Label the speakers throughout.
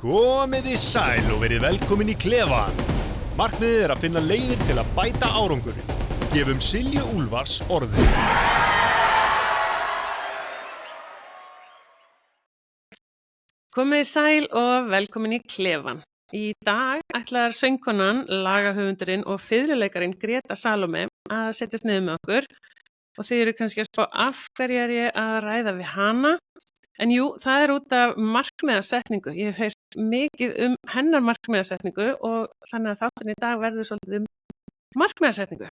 Speaker 1: Komiði sæl og verið velkomin í klefann. Markmiðið að finna leiðir til að bæta árangurinn. Gefum Silju Úlfars orðið.
Speaker 2: Komiði sæl og velkomin í klefan. Í dag ætlar söngkonan, lagahöfundurinn og fiðluleikarinn Greta Salóme að setjast niður með okkur og þið eru kannski að spá af hverju er ég að ræða við hana. En jú, það er út af markmiðasetningu. Ég hef heyrt mikið hennar markmiðasetningu og þannig að þátturinn í dag verður svolítið markmiðasetningu.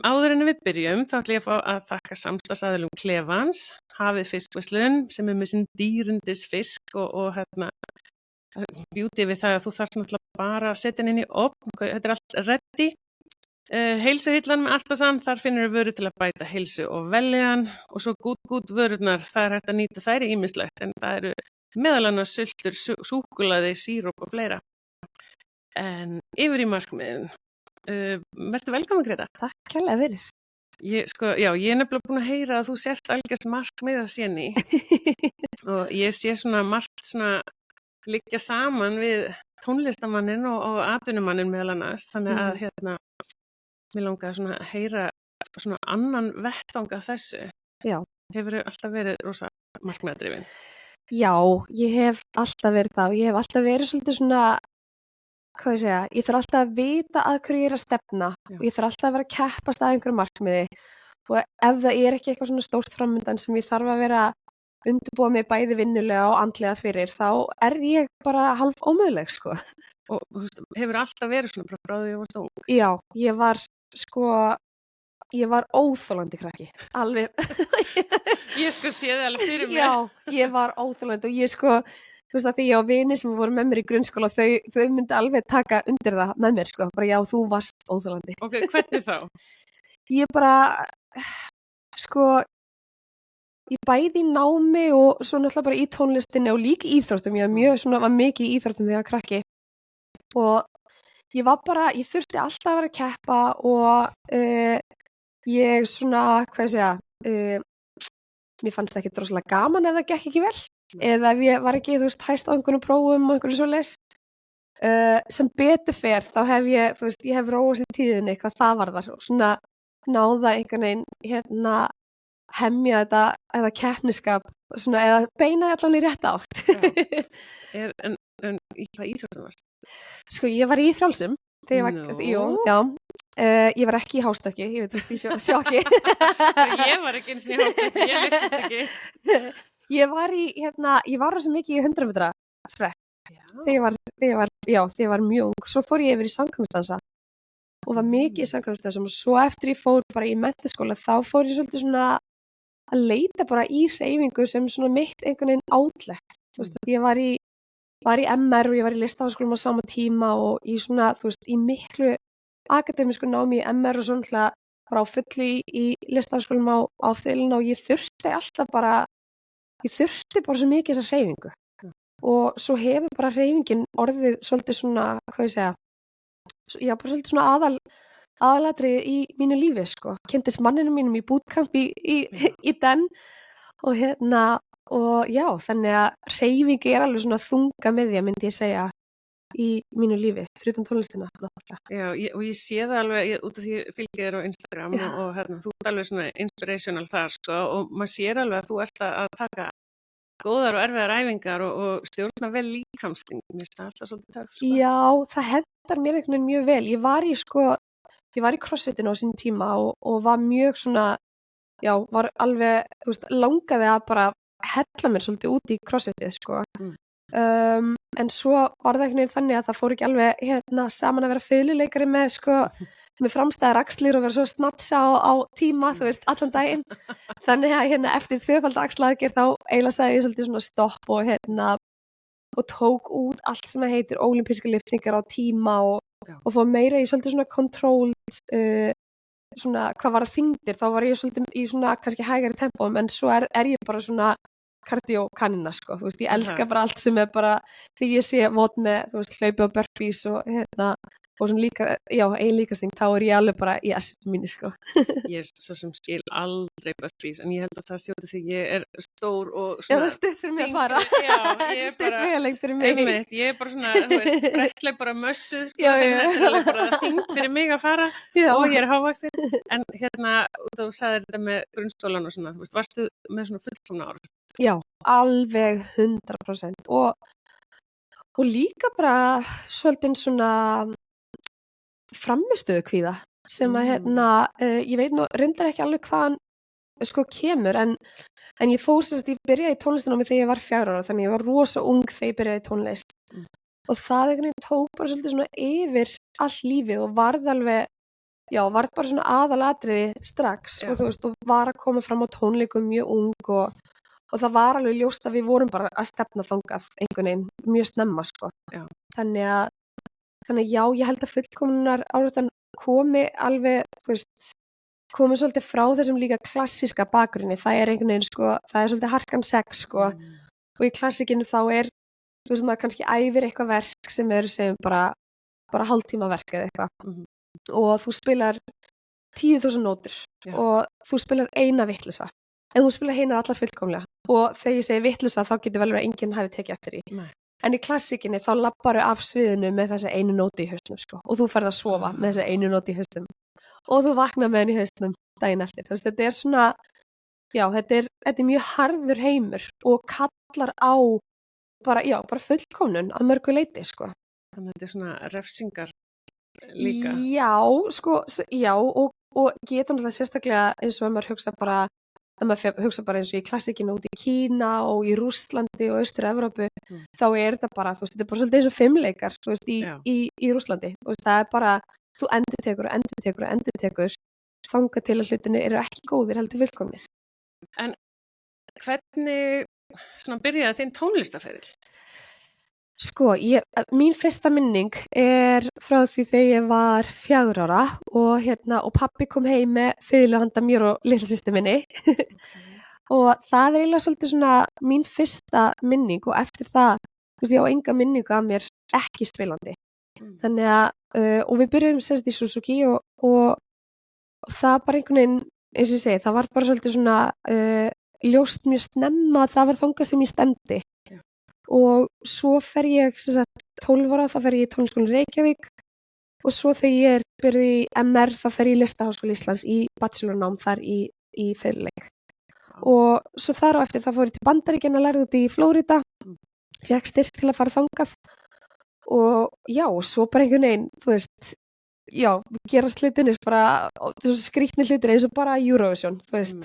Speaker 2: Áður en við byrjum þá ætla ég að fá að þakka samstarfsaðilum klefans, Hafið fiskverslun sem er með sinn dýrundis fisk og beauty við það að þú þarft náttúrulega bara að setja hann inn í ofn. Þetta er allt ready. Heilsuhillan með Artasan, þar finnur við vöru til að bæta heilsu og veljan og svo gút vörurnar, það er hægt að nýta þær í ýmislegt en það eru meðal annars sultur, súkkulaði, síróp og fleira. En yfir í markmiðin. Vertu velkomin, Greta.
Speaker 3: Takk kærlega fyrir.
Speaker 2: Ég er nefnilega búin að heyra að þú sért algjört markmiðaséni og ég sé svona margt svona liggja saman við tónlistamannin og atvinnumannin meðal annars, þannig að mér langaði svona að heyra svona annan vettvang af þessu.
Speaker 3: Já.
Speaker 2: Hefurðu alltaf verið rosa markmiðadrifin?
Speaker 3: Já, ég hef alltaf verið það og ég hef alltaf verið svolítið svona, ég þarf alltaf að vita að hverju ég er að stefna. Já. Og ég þarf alltaf að vera að keppast að einhverju markmiði og ef það er ekki eitthvað svona stórt framundan sem ég þarf að vera undirbúa mig bæði vinnulega og andlega fyrir, þá er ég bara hálf ómöguleg, sko.
Speaker 2: Og þú veist, hefur alltaf verið svona frá því ég varst ung?
Speaker 3: Já, ég var óþolandi krakki, alveg.
Speaker 2: Ég sé það alveg fyrir mig.
Speaker 3: Já, ég var óþolandi og ég þú veist að því ég á vini sem voru með mér í grunnskóla, þau myndi alveg taka undir það með mér, sko, bara já, þú varst óþolandi.
Speaker 2: Ok, hvernig þá?
Speaker 3: Ég bara, ég bæði í námi og svo náttúrulega bara í tónlistinni og líka í íþróttum, var mikið í íþróttum þegar ég var krakki og ég þurfti alltaf að vera að keppa og ég mér fannst það ekki droslega gaman ef það gekk ekki vel eða ef ég var ekki, hæst á einhvern prófum og einhverju svoleiðis. Sem betur fer, þá hef ég hef róast í tíðinni hvað það varðar og svona náða einhvern veginn hemja þetta keppniskap svona, eða beina allan í rétt átt.
Speaker 2: En í hvað íþróttum varst?
Speaker 3: Ég var í frjálsum þegar ég var ekki í hástökki, ég veit ekki sjokki.
Speaker 2: Ég var ekki eins og í hástökki, ég virtist ekki.
Speaker 3: Ég var rosa mikið í 100 metra sprekk þegar ég var mjög ung. Svo fór ég yfir í samkvæmsdansa og var mikið í samkvæmsdansum og svo eftir ég fór bara í menntaskóla þá fór ég svolítið svona að leita bara í hreyfingu sem svona mitt einhvern veginn outlet. Ég var í MR og ég var í listaháskólum á sama tíma og í svona, í miklu akademísku námi í MR og svona bara á fullu í listaháskólum á þilina og ég þurfti bara svo mikið þessa hreyfingu. Og svo hefur bara hreyfingin orðið svolítið svona, bara svolítið svona aðalatriði í mínu lífi, Kynntist manninu mínum í bootcamp í den og já, þannig að hreyfingi er alveg svona þunga með því, myndi ég segja, í mínu lífi, fyrir utan tónlistina.
Speaker 2: Já, og ég sé það alveg út af því ég fylgi þér á Instagram og þú ert alveg svona inspirational þar, og maður sér alveg að þú ert að taka góðar og erfiðar æfingar og stjórna vel líkamsting. Mér finnst það alltaf svolítið töff.
Speaker 3: Já, það hentar mér einhvern veginn mjög vel. Ég var í crossfitinu á sín tíma og var mjög svona, var alveg, langaði að bara hella mér svolítið út í crossfitið, en svo var það einhvern veginn þannig að það fór ekki alveg saman að vera fiðluleikari með framstæðar axlir og vera svo snatsa á tíma, allan daginn. Þannig að eftir 2-falda axlaaðgerð þá eiginlega sagði ég svolítið svona stopp og tók út allt sem heitir ólympískar lyftingar á tíma og fór meira í svolítið svona controlled, svona hvað var það þyngdir, þá var ég svolítið í svona kannski hægari tempóum en svo er ég bara svona kardiókanina, ég elska bara allt sem er bara því ég sé vot með, hlaupi og burpees og og svona líka, já, ein líkasting, þá ég alveg bara í essinu mínu, sko.
Speaker 2: Ég svo sem skil aldrei burpees, en ég held að það sjóti því ég stór og
Speaker 3: Já, það stutt fyrir mig að fara.
Speaker 2: Já, ég
Speaker 3: Stutt mjög lengt fyrir mig.
Speaker 2: einmitt, ég bara svona, þú veist, sprettleg bara mössuð, sko,
Speaker 3: Já,
Speaker 2: þannig
Speaker 3: já.
Speaker 2: að þetta alveg bara þyngt fyrir mig að fara
Speaker 3: Já.
Speaker 2: og ég hávaxin, en þú sagðir þetta með grunnskólan og svona, þú veist, varstu með svona fullkomna ára?
Speaker 3: Já, alveg 100% og líka bara svolítið svona framistöðu kvíða sem að ég veit nú reyndar ekki alveg hvaðan sko kemur en ég fór sem sagt, ég byrjaði í tónlistinámi þegar ég var 4 ára, þannig ég var rosa ung þegar ég byrjaði í tónlist og það einhvern veginn tók bara svolítið svona yfir allt lífið og varð bara svona aðalatriði strax og þú veist, og var að koma fram á tónleikum mjög ung og það var alveg ljóst að við vorum bara að stefna þangað einhvern veginn mjög snemma, sko.
Speaker 2: Já.
Speaker 3: Þannig að já, ég held að fullkomnunar áriðan komi alveg, þú veist, komi svolítið frá þessum líka klassíska bakgrunni. Það er einhvern veginn, sko, það er svolítið harkan sex, sko. Og í klassikinu þá þú veist, maður kannski æfir eitthvað verk sem sem bara hálftíma verk eða eitthvað. Og þú spilar 10.000 nótur og þú spilar eina vitleysa. En þú spilar hina allar fullkomlega og þegar ég segi vitleysa þá getur vel verið að enginn hafi tekið eftir því. En í klassikinni þá labbaru af sviðinu með þessa einu nóti í hausnum, sko, og þú ferð að sofa með þessa einu nóti í hausnum og þú vaknar með henni í hausnum daginn eftir. Þannig að þetta er svona, já, þetta er mjög harður heimur og kallar á bara fullkomnun að mörgu leyti, sko.
Speaker 2: Þannig að þetta er svona refsingar líka.
Speaker 3: Já, sko, já, og getur náttúrulega sérstaklega eins og að maður hugsa bara eins og í klassikinu út í Kína og í Rússlandi og Austur-Evrópu, þá þetta bara, þú veist, þetta er bara svolítið eins og fimmleikar, þú veist, í Rússlandi. Þú veist, það er bara, þú endurtekur, þangað til að hlutinni eru ekki góðir, heldur fullkomnir.
Speaker 2: En hvernig svona byrjaði þinn tónlistaferil?
Speaker 3: Sko, mín fyrsta minning frá því þegar ég var 4 ára og pabbi kom heim með fiðlu handa mér og litlasystur minni og það eiginlega svolítið svona mín fyrsta minning og eftir það, þú veist, ég á enga minningu af mér ekki spilandi. Þannig að, og við byrjuðum semst í Suzuki og það bara einhvern veginn, eins og ég segi, það var bara svolítið svona ljóst mjög snemma að það var þangað sem ég stemdi. Og svo fer ég, sem sagt, 12 ára, þá fer ég í Tónlistarskólann Reykjavík og svo þegar ég byrjuði í MR, þá fer ég í Listaháskóla Íslands í bachelornám þar í fiðluleik. Og svo þar á eftir þá fór ég til Bandaríkjanna, lærði út í Flórida, fékk styrk til að fara þangað og já, svo bara einhvern veginn, þú veist, já, gerast hlutinir bara, skrýtni hlutir eins og bara Eurovision, þú veist.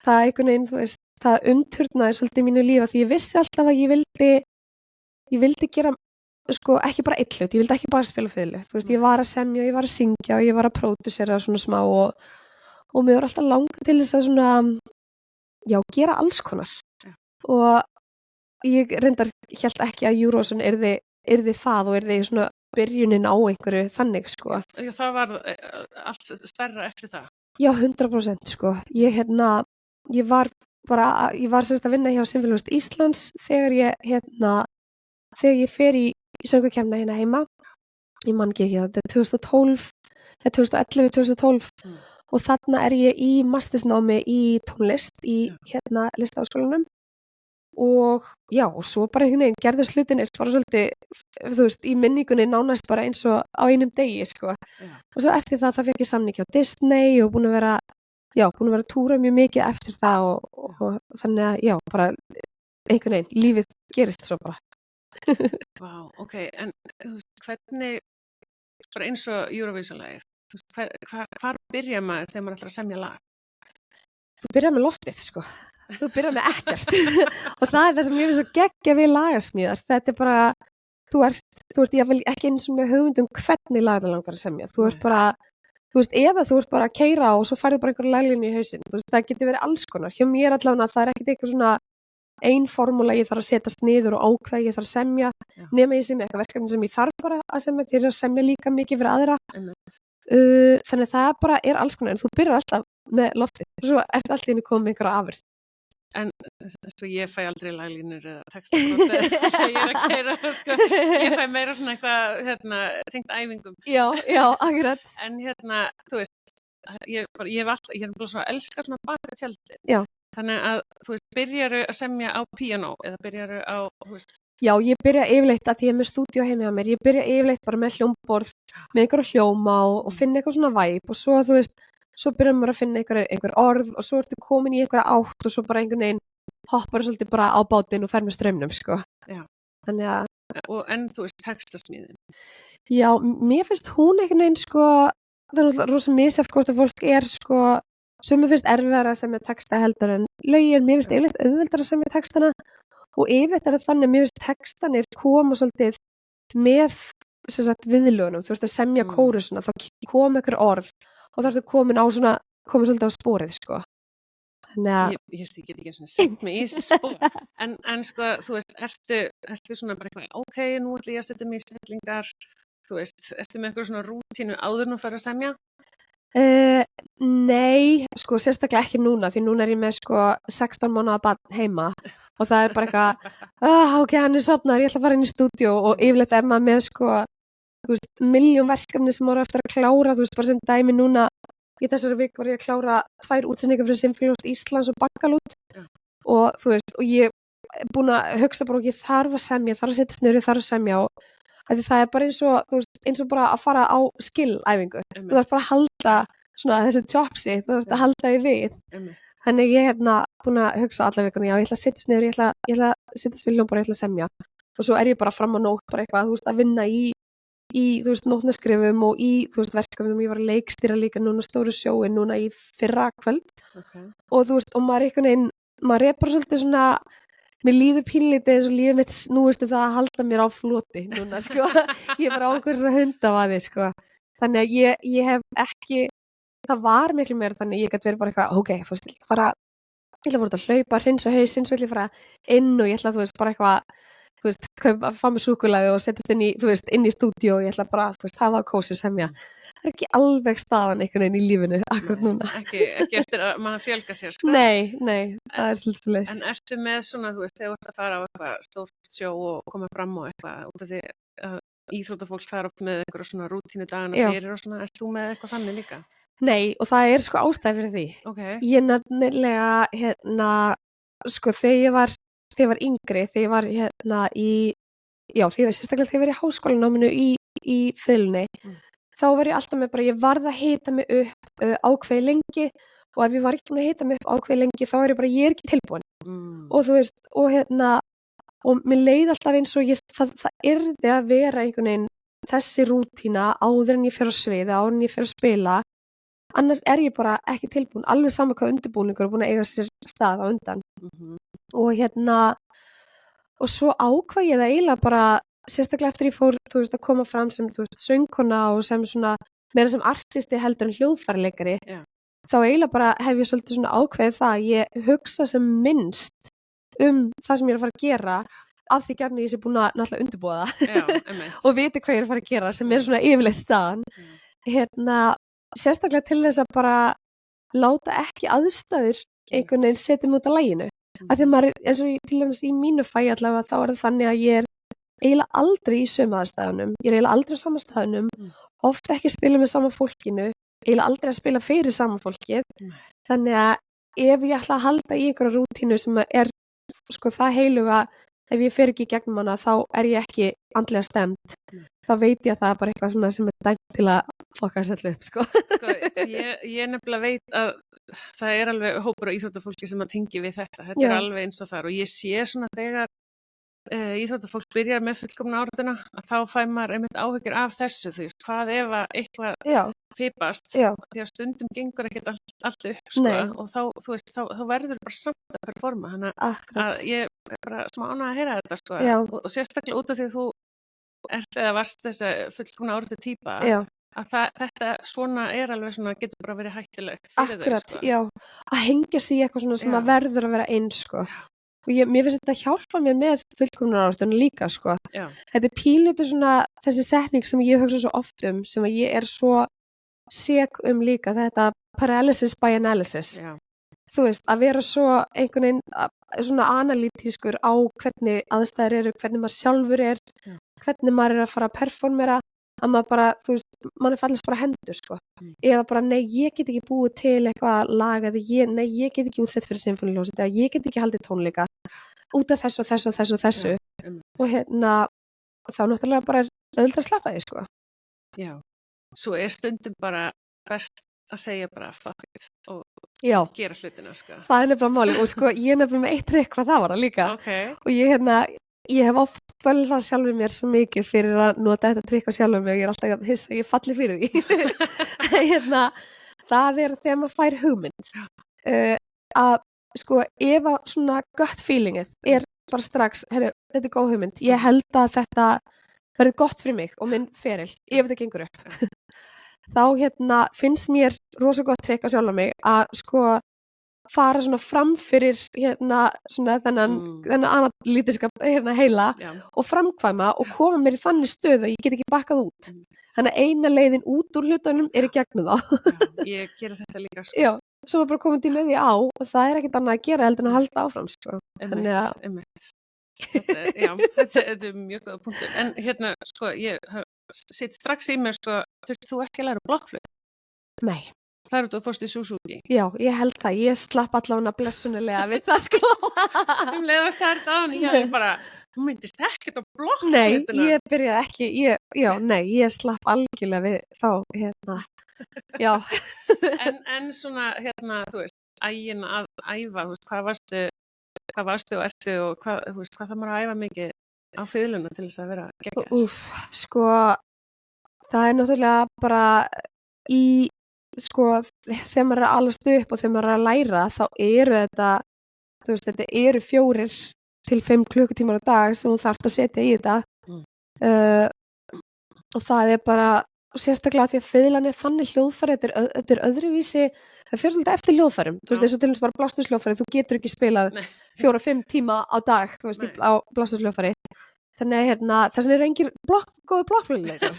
Speaker 3: Það einhvern veginn, þú veist, það umturnaði svolítið mínu lífa því ég vissi alltaf að ég vildi gera, sko, ekki bara eitt hlut, ég vildi ekki bara spila fiðlu, þú veist, ég var að semja, ég var að syngja og ég var að pródusera svona smá og mér var alltaf langað til þess að svona, já, gera alls konar og ég reyndar hélt ekki að Eurovision yrði það og yrði svona byrjunin á einhverju þannig, sko.
Speaker 2: Já, það var allt stærra eftir það?
Speaker 3: Já, 100%, sko. Ég var semst að vinna hjá Sinfóníuhljómsveit Íslands þegar ég fer í söngvakeppnina hérna heima. Ég man ekki, þetta er 2011-2012 og þarna er ég í mastersnámi í tónlist í Listaháskólanum og já, og svo bara einhvern veginn gerðist hlutinir bara svolítið, þú veist, í minningunni nánast bara eins og á einum degi, sko. Og svo eftir það fekk ég samning hjá Disney og búin að vera að túra mjög mikið eftir það og þannig að, já, bara einhvern veginn, lífið gerist svo bara.
Speaker 2: Vá, ok, en þú veist, hvernig, bara eins og Eurovision-lagið, þú veist, hvar byrja maður þegar maður ætlar að semja lag?
Speaker 3: Þú byrjar með loftið, sko. Þú byrjar með ekkert. Og það er það sem ég finnst svo geggja við lagasmíðar. Þetta er bara, þú ert ekki eins og með hugmyndum hvernig lagið langar að semja. Þú ert bara, þú veist, eða þú ert bara að keyra og svo færðu bara einhverja laglínu í hausinn. Þú veist, það getur verið alls konar. Hjá mér allavega, það er ekkert eitthvað svona ein formúla ég þarf að setjast niður og ákveða ég þarf að semja, nema ég semja eitthvað verkefni sem ég þarf bara að semja, því að semja líka mikið fyrir aðra. Þannig það bara alls konar, en þú byrjar alltaf með loftið, og svo ert allt í henni komið einhverja afurð.
Speaker 2: En sko, ég fæ aldrei laglínur eða textabrót þegar ég er að keyra, sko. Ég fæ meira svona eitthvað, tengt æfingum.
Speaker 3: Já, akkurat.
Speaker 2: En þú veist, ég er bara svo að elska svona baka tjaldin.
Speaker 3: Já.
Speaker 2: Þannig að, þú veist, byrjarðu að semja á píanó eða byrjarðu á, þú veist.
Speaker 3: Já, ég byrja yfirleitt að því ég er með stúdíó heima á mér, ég byrja yfirleitt bara með hljómborð, með einhverju hljóma og finna eitthvað svona væp og svo, þú veist, svo byrjar maður að finna einhver orð og svo ertu komin í einhverja átt og svo bara einhvern veginn hoppar svolítið bara á bátinn og fer með straumnum, sko.
Speaker 2: Já.
Speaker 3: Þannig að...
Speaker 2: En þú veist, textasmíðin.
Speaker 3: Já, mér finnst hún einhvern veginn, sko, það er rosa misjafnt hvort að fólk er, sko, sem mér finnst erfiðara að semja texta heldur en lögin, mér finnst yfirleitt auðveldara að semja textana og yfirleitt er það þannig að mér finnst textanir koma svolítið með, sem sagt, viðlögunum, þú veist að semja kórusuna, þá kom einhver orð og þá ertu komin svolítið á sporið, sko. Þannig að...
Speaker 2: Ég get ekki svona sett mig í þessi spór. En sko, þú veist, ertu svona bara eitthvað, ok, nú ætlum ég að setja mig í stellingar, þú veist, ertu með eitthvað svona rútínu áður nú fyrir að semja?
Speaker 3: Nei, sko, sérstaklega ekki núna, því núna er ég með, sko, 16 mánaða barn heima og það er bara eitthvað, ok, hann er sofnaður, ég ætla að fara inn í stúdíó og yfirleitt er maður með, sko, þú veist, milljón verkefni sem maður eftir að klára, þú veist, bara sem dæmi núna í þessari viku var ég að klára 2 útsendingar fyrir Sinfóníuhljómsveit Íslands og Baggalút og þú veist, og ég er búin að hugsa bara ekki þarf að semja, þarf að setja sniður, þarf að semja og því það er bara eins og bara að fara á skill-æfingu. Þú þarf bara að halda svona þessu tjópsi, þú þarf að halda því við. Þannig ég er búin að hugsa alla vikuna, já, ég ætla að setja sniður, ég ætla að setja sviljónbor, ég ætla að semja og svo er ég bara fram á nótt bara eitthvað, þú veist, að vinna í þú veist, nótnaskrifum og í, þú veist, verkefnum. Ég var að leikstýra líka núna stóru sjóin núna í fyrra kvöld og þú veist, og maður er bara svolítið svona, mér líður pínlítið eins og líður mitt snúist það að halda mér á floti núna, sko. Ég er bara á einhver svona hundavaði, sko. Þannig að ég hef ekki, það var miklu meira þannig, ég gæti verið bara eitthvað, ok, þú veist, ég ætla bara að hlaupa, hreinsa hausinn, svo ætla ég fara inn og ég ætla, þú veist, bara eitthvað, þú veist, að fá mig súkkulaði og setjast inn í stúdíó og ég ætla bara, þú veist, hafa kósið semja. Það er ekki alveg staðan einhvern veginn í lífinu akkurat núna.
Speaker 2: Ekki eftir að mann fjölga sér, sko.
Speaker 3: Nei, það er svolítið svo leys.
Speaker 2: En ertu með svona, þú veist, þegar þú ert að fara á eitthvað stórt sjó og koma fram á eitthvað, út af því að íþróttafólk það er oft með einhverja svona rútínu dagana fyrir og svona, ert þú með eitthvað þannig líka?
Speaker 3: Nei, og það er sko ástæði fyrir því.
Speaker 2: Okay.
Speaker 3: Ég nefnilega, sko, þegar ég var yngri, þegar ég var sérstaklega þegar ég var í háskólanáminu í fiðlunni, þá var ég alltaf með bara, ég varð að hita mig upp ákveði lengi og ef ég var ekki með að hita mig upp ákveði lengi, þá er ég bara, ég er ekki tilbúin. Og þú veist, og mér leið alltaf eins og það yrði að vera einhvern veginn þessi rútína áður en ég fer á sviði, áður en ég fer að spila, annars er ég bara ekki tilbúin, alveg sama hvað undirbúningur er búin að eiga sér stað á undan. Og svo ákvað ég það eiginlega bara, sérstaklega eftir ég fór, þú veist, að koma fram sem, þú veist, söngkona og sem svona, meira sem artisti heldur en hljóðfæraleikari, þá eiginlega bara hef ég svolítið svona ákveðið það að ég hugsa sem minnst það sem ég er að fara að gera, af því gætni ég sé búin að náttúrulega undirbúa það og viti hvað ég er að fara að gera, sem er svona yfirleitt staðan. Sérstaklega til þess að bara láta ekki aðstæður einhvern veginn setja mig út af laginu. Af því að maður, eins og til dæmis í mínu fæi allavega, þá er það þannig að ég er eiginlega aldrei í sömu aðstæðunum, ég er eiginlega aldrei á sama staðunum, oft ekki að spila með sama fólkinu, eiginlega aldrei að spila fyrir sama fólkið, þannig að ef ég ætla að halda í einhverja rútínu sem er, sko, það heiluga, ef ég fer ekki í gegnum hana, þá er ég ekki andlega stemd, þá veit ég að það er bara eitthvað svona sem er dæmt til að fokka sér upp, sko.
Speaker 2: Sko, ég nefnilega veit að það er alveg hópur á íþróttafólki sem að tengi við þetta er alveg eins og þar og ég sé svona þegar íþróttafólk byrjar með fullkomna áratuna að þá fæ maður einmitt áhyggjur af þessu, þú veist, hvað ef að eitthvað fipast, því að stundum gengur ekkert allt upp, sko, og þá, þú veist, þá verður bara samt að performa, þannig að ég er bara smá ánægð að heyra þetta, sko, og sérstaklega út af því að þú ert eða varst þessa fullkomna áratu típa, að þetta svona er alveg svona, getur bara verið hættulegt fyrir þau, sko.
Speaker 3: Að hengja sig í eitthvað svona sem að verður að vera eins, sko. Og mér finnst þetta hjálpa mér með fullkomna áratuna líka, sko. Þetta er pínlítið svona þessi setning sem ég hugsa svo oft sem að ég er svo sek líka, þetta paralysis by analysis. þú veist, að vera svo einhvern veginn svona analítískur á hvernig aðstæður eru, hvernig maður sjálfur hvernig maður að fara að performera, að maður bara, þú veist, mann fallast bara hendur, sko. Eða bara, nei, ég get ekki búið til eitthvað lag, eða nei, ég get ekki útsett fyrir sinfóníuhljómsveit, eða ég get ekki haldið tónleika út af þessu og þessu og þessu og þessu. Og þá náttúrulega bara auðvitað að slappa því, sko.
Speaker 2: Já, svo stundum bara best að segja bara fuck it og gera hlutina, sko.
Speaker 3: Það nefnilega máli og sko, ég nefnilega með eitt trikk hvað það var líka. Og ég hef oft vel það sjálfur mér svo mikið fyrir að nota þetta trikk á sjálfur mig og ég alltaf að hissa, ég falli fyrir því. Það þegar maður fær hugmynd að sko, ef að svona gut feelingið bara strax, heyrðu, þetta góð hugmynd, ég held að þetta verði gott fyrir mig og minn feril, ef þetta gengur upp. Þá finnst mér rosa gott trikk á sjálfur mig að sko fara svona fram fyrir svona þennan analítiska heila og framkvæma og koma mér í þannig stöð og ég get ekki bakkað út. Þannig að eina leiðin út úr hlutunum í gegnum þá.
Speaker 2: Já, ég gera þetta líka, sko.
Speaker 3: Já, svo bara komið til með því á og það ekkert annað að gera heldur en að halda áfram, sko.
Speaker 2: Einmitt. Þetta mjög góða punktur. En sko, ég sitt strax í mér, sko, þurfti þú ekki að læra blokkflautu?
Speaker 3: Nei.
Speaker 2: Það þú fórst í Suzuki?
Speaker 3: Já, ég held það. Ég slapp allavega blessunulega við það, sko.
Speaker 2: Leið að sært á hann, ég bara, hún myndist ekkert á blokkflautuna.
Speaker 3: Nei, ég byrjaði ekki, ég slapp algjörlega við þá, já.
Speaker 2: En svona, þú veist, ægin að æfa, þú veist, hvað varstu og ertu og hvað það maður að æfa mikið á fiðluna til þess að vera geggjað?
Speaker 3: Sko, það náttúrulega bara sko, þegar maður að alast upp og þegar maður að læra þá þetta eru 4 til 5 klukkutímar á dag sem þú þarft að setja í þetta og það bara sérstaklega því að fiðlan þannig hljóðfæri, þetta öðruvísi, það fyrir svolítið eftir hljóðfærum, þú veist, eins og til dæmis bara blásturshljóðfæri, þú getur ekki spilað 4-5 tíma á dag, þú veist, á blásturshljóðfæri, þannig þess vegna eru engir góði blokkflautuleikar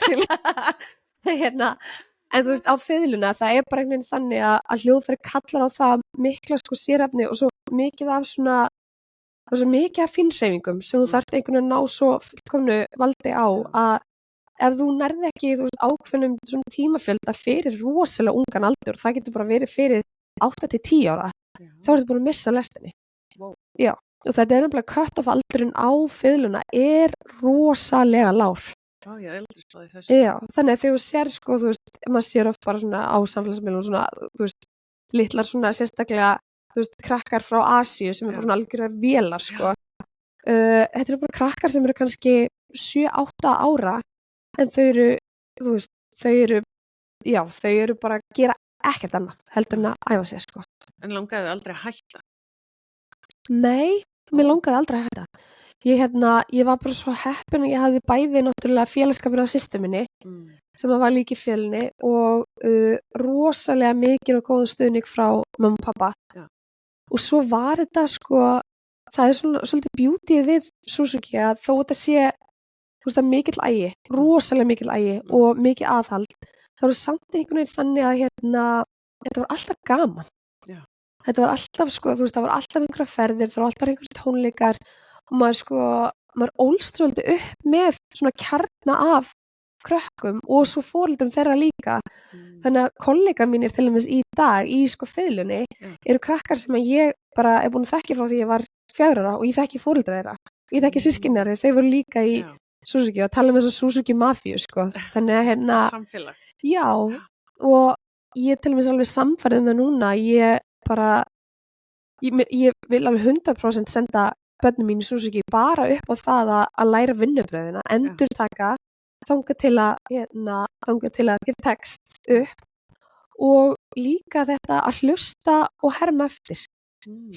Speaker 3: en þú veist, á fiðluna, það bara einhvern veginn þannig að hljóðfæri kallar á það mikla sko sérefni og svo mikið af svona, svo mikið af fínhreyfingum sem þú þarft einhvern veginn að ná svo fullkomnu valdi á að ef þú nærði ekki, þú veist, ákveðnum svona tímafjölda fyrir rosalega ungan aldur, það getur bara verið fyrir 8-10 ára, þá ertu búin að missa lestinni. Já, og þetta nefnilega cut-off aldurinn á fiðluna rosalega lágur.
Speaker 2: Já, þessu.
Speaker 3: Já, þannig að þegar þú sér, sko, þú veist, maður sér oft bara svona á samfélagsmiðlum svona, þú veist, litlar svona sérstaklega, þú veist, krakkar frá Asíu sem bara svona algjörlega vélar, sko. Þetta eru bara krakkar sem eru kannski 7-8 ára en þau eru, þau eru bara að gera ekkert annað heldur en að æfa sig, sko.
Speaker 2: En langaði þið aldrei að hætta?
Speaker 3: Nei, mér langaði aldrei að hætta. Ég var bara svo heppin og ég hafði bæði náttúrulega félagskapin á systur minni sem var líka í félinni og rosalega mikið og góðan stuðning frá mamma og pappa.
Speaker 2: Já.
Speaker 3: Og svo var þetta, sko, það svona svolítið beautyið við Suzuki að þó þetta sé þú veist, mikill ægi, rosalega mikill ægi og mikið aðhald. Það voru samt einhvern veginn þannig að þetta var alltaf gaman.
Speaker 2: Já.
Speaker 3: Þetta var alltaf, sko, þú veist, það var alltaf einhverja ferðir, það var alltaf einhverja tónleikar og maður ólst svolítið upp með svona kjarna af krökkum og svo foreldrum þeirra líka. Þannig að kollegar mínir til dæmis í dag í sko fiðlunni eru krakkar sem að ég bara er búin að þekki frá því ég var 4 ára og ég þekki foreldra þeirra. Ég þekki systkinari, þau voru líka í Suzuki og tala um þessu Suzuki mafíu, sko. Þannig að
Speaker 2: samfélag.
Speaker 3: Já, og ég til dæmis alveg samfærið það núna, ég vil alveg 100% senda börnum mín í Suzuki bara upp á það að læra vinnubröðina, endurtaka þangað til að gera text upp og líka þetta að hlusta og herma eftir.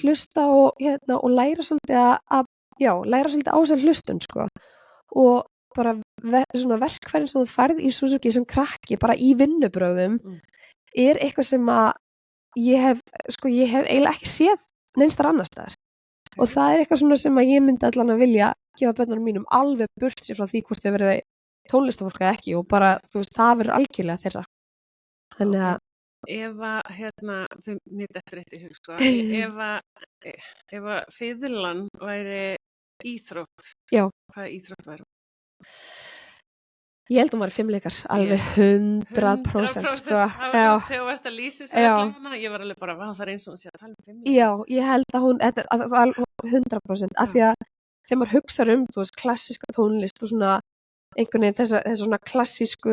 Speaker 3: Hlusta og læra svolítið læra svolítið á þessar hlustun, sko. Og bara svona verkfærin sem þú færð í Suzuki sem krakki bara í vinnubröðum eitthvað sem að ég hef eiginlega ekki séð neinstar annars staðar. Og það eitthvað svona sem að ég myndi allan að vilja gefa börnunum mínum alveg burt sér frá því hvort þau verði tónlistafólk eða ekki og bara, þú veist, það verður algjörlega þeirra. Þannig að
Speaker 2: ef að, þau mitt eftir eitt í hug, sko, ef að fiðlan væri íþrótt,
Speaker 3: Já.
Speaker 2: hvaða íþrótt væri?
Speaker 3: Ég held hún var fimleikar, alveg 100% sko. Já.
Speaker 2: Þegar þú varst að lýsa þessu
Speaker 3: Já.
Speaker 2: hana, ég var alveg bara, það er eins og hún sé að tala um fimleikar.
Speaker 3: Já, ég held að hún, það var 100% af því að þegar maður hugsar þú veist, klassíska tónlist og svona einhvern veginn þessa svona klassísku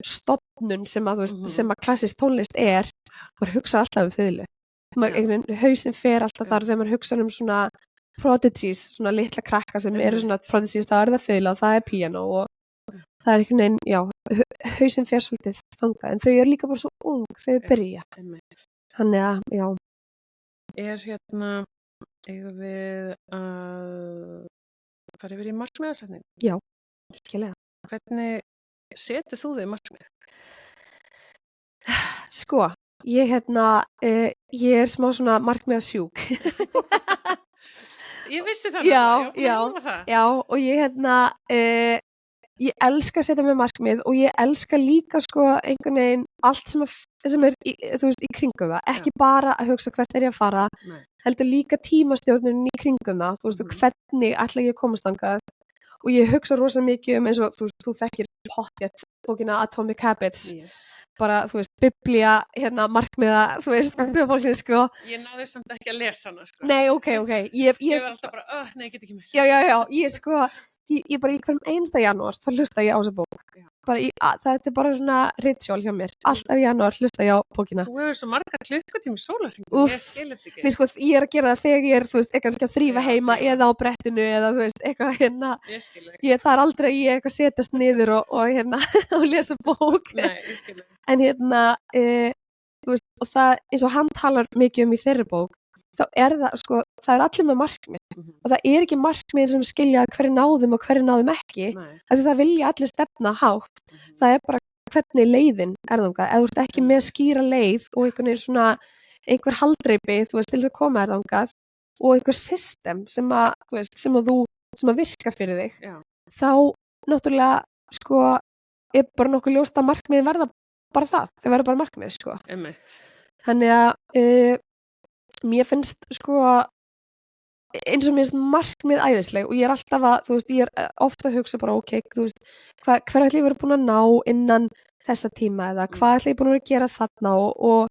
Speaker 3: stofnun sem að, þú veist, sem að klassísk tónlist maður hugsa alltaf fiðlu. Einhvern veginn hausinn fer alltaf þar þegar maður hugsa svona prodigies, svona litla krakka sem eru svona prodigies, það það fiðla og það píanó og það einhvern veginn, já, hausinn fer svolítið þangað, en þau eru líka bara svo ung þegar þau byrja. Þannig að, já.
Speaker 2: Eigum við að fara yfir í markmiðasetningu?
Speaker 3: Já, virkilega.
Speaker 2: Hvernig setur þú þig markmið?
Speaker 3: Sko, ég er smá svona markmiðasjúk.
Speaker 2: Ég vissi það.
Speaker 3: Já, og ég ég elska að setja mig markmið og ég elska líka sko einhvern veginn allt sem er þú veist, í kringum það, ekki bara að hugsa hvert ég að fara, heldur líka tímastjórnin í kringum það, þú veist, hvernig ætla ég að komast þangað, og ég hugsa rosa mikið eins og þú þekkir pottþétt bókina Atomic Habits, bara, þú veist, biblía, markmiða, þú veist, fólkið, sko.
Speaker 2: Ég náði samt ekki að lesa hana, sko.
Speaker 3: Nei, ok. Ég var
Speaker 2: alltaf bara, nei, ég get ekki meir.
Speaker 3: Já, ég sko, ég bara í hverjum einsta janúar, þá hlusta ég á þessa bók. Þetta bara svona ritual hjá mér. Alltaf í janúar hlusta ég á bókina.
Speaker 2: Þú hefur svo marga klukkutíma sólarhringur, ég skil þetta ekki.
Speaker 3: Nei, sko, ég er að gera það þegar ég er, þú veist, kannski að þrífa heima eða á brettinu eða, þú veist, eitthvað
Speaker 2: Ég skil ekki.
Speaker 3: Það er aldrei ég eitthvað setjast niður og og lesa bók.
Speaker 2: Nei, ég skil ekki.
Speaker 3: En þú veist, og það, eins og hann talar mikið í þeirri bók, þá það, sko, það allir með markmið og það ekki markmið sem skilja hverju náðum og hverju náðum ekki, af því það vilja allir stefna hátt, það bara hvernig leiðin þangað, ef þú ert ekki með skýra leið og einhver haldreipi, þú veist, til þess að koma þangað og einhver system sem að virka fyrir þig, þá náttúrulega, sko, bara nokkuð ljóst að markmið verða bara það verða bara markmið, sko. Þannig að mér finnst, sko, eins og mér finnst markmið æðisleg og ég alltaf að, þú veist, ég ofta að hugsa bara, ok, þú veist, hver ætla ég verið búin að ná innan þessa tíma eða hvað ætla ég búin að gera þarna og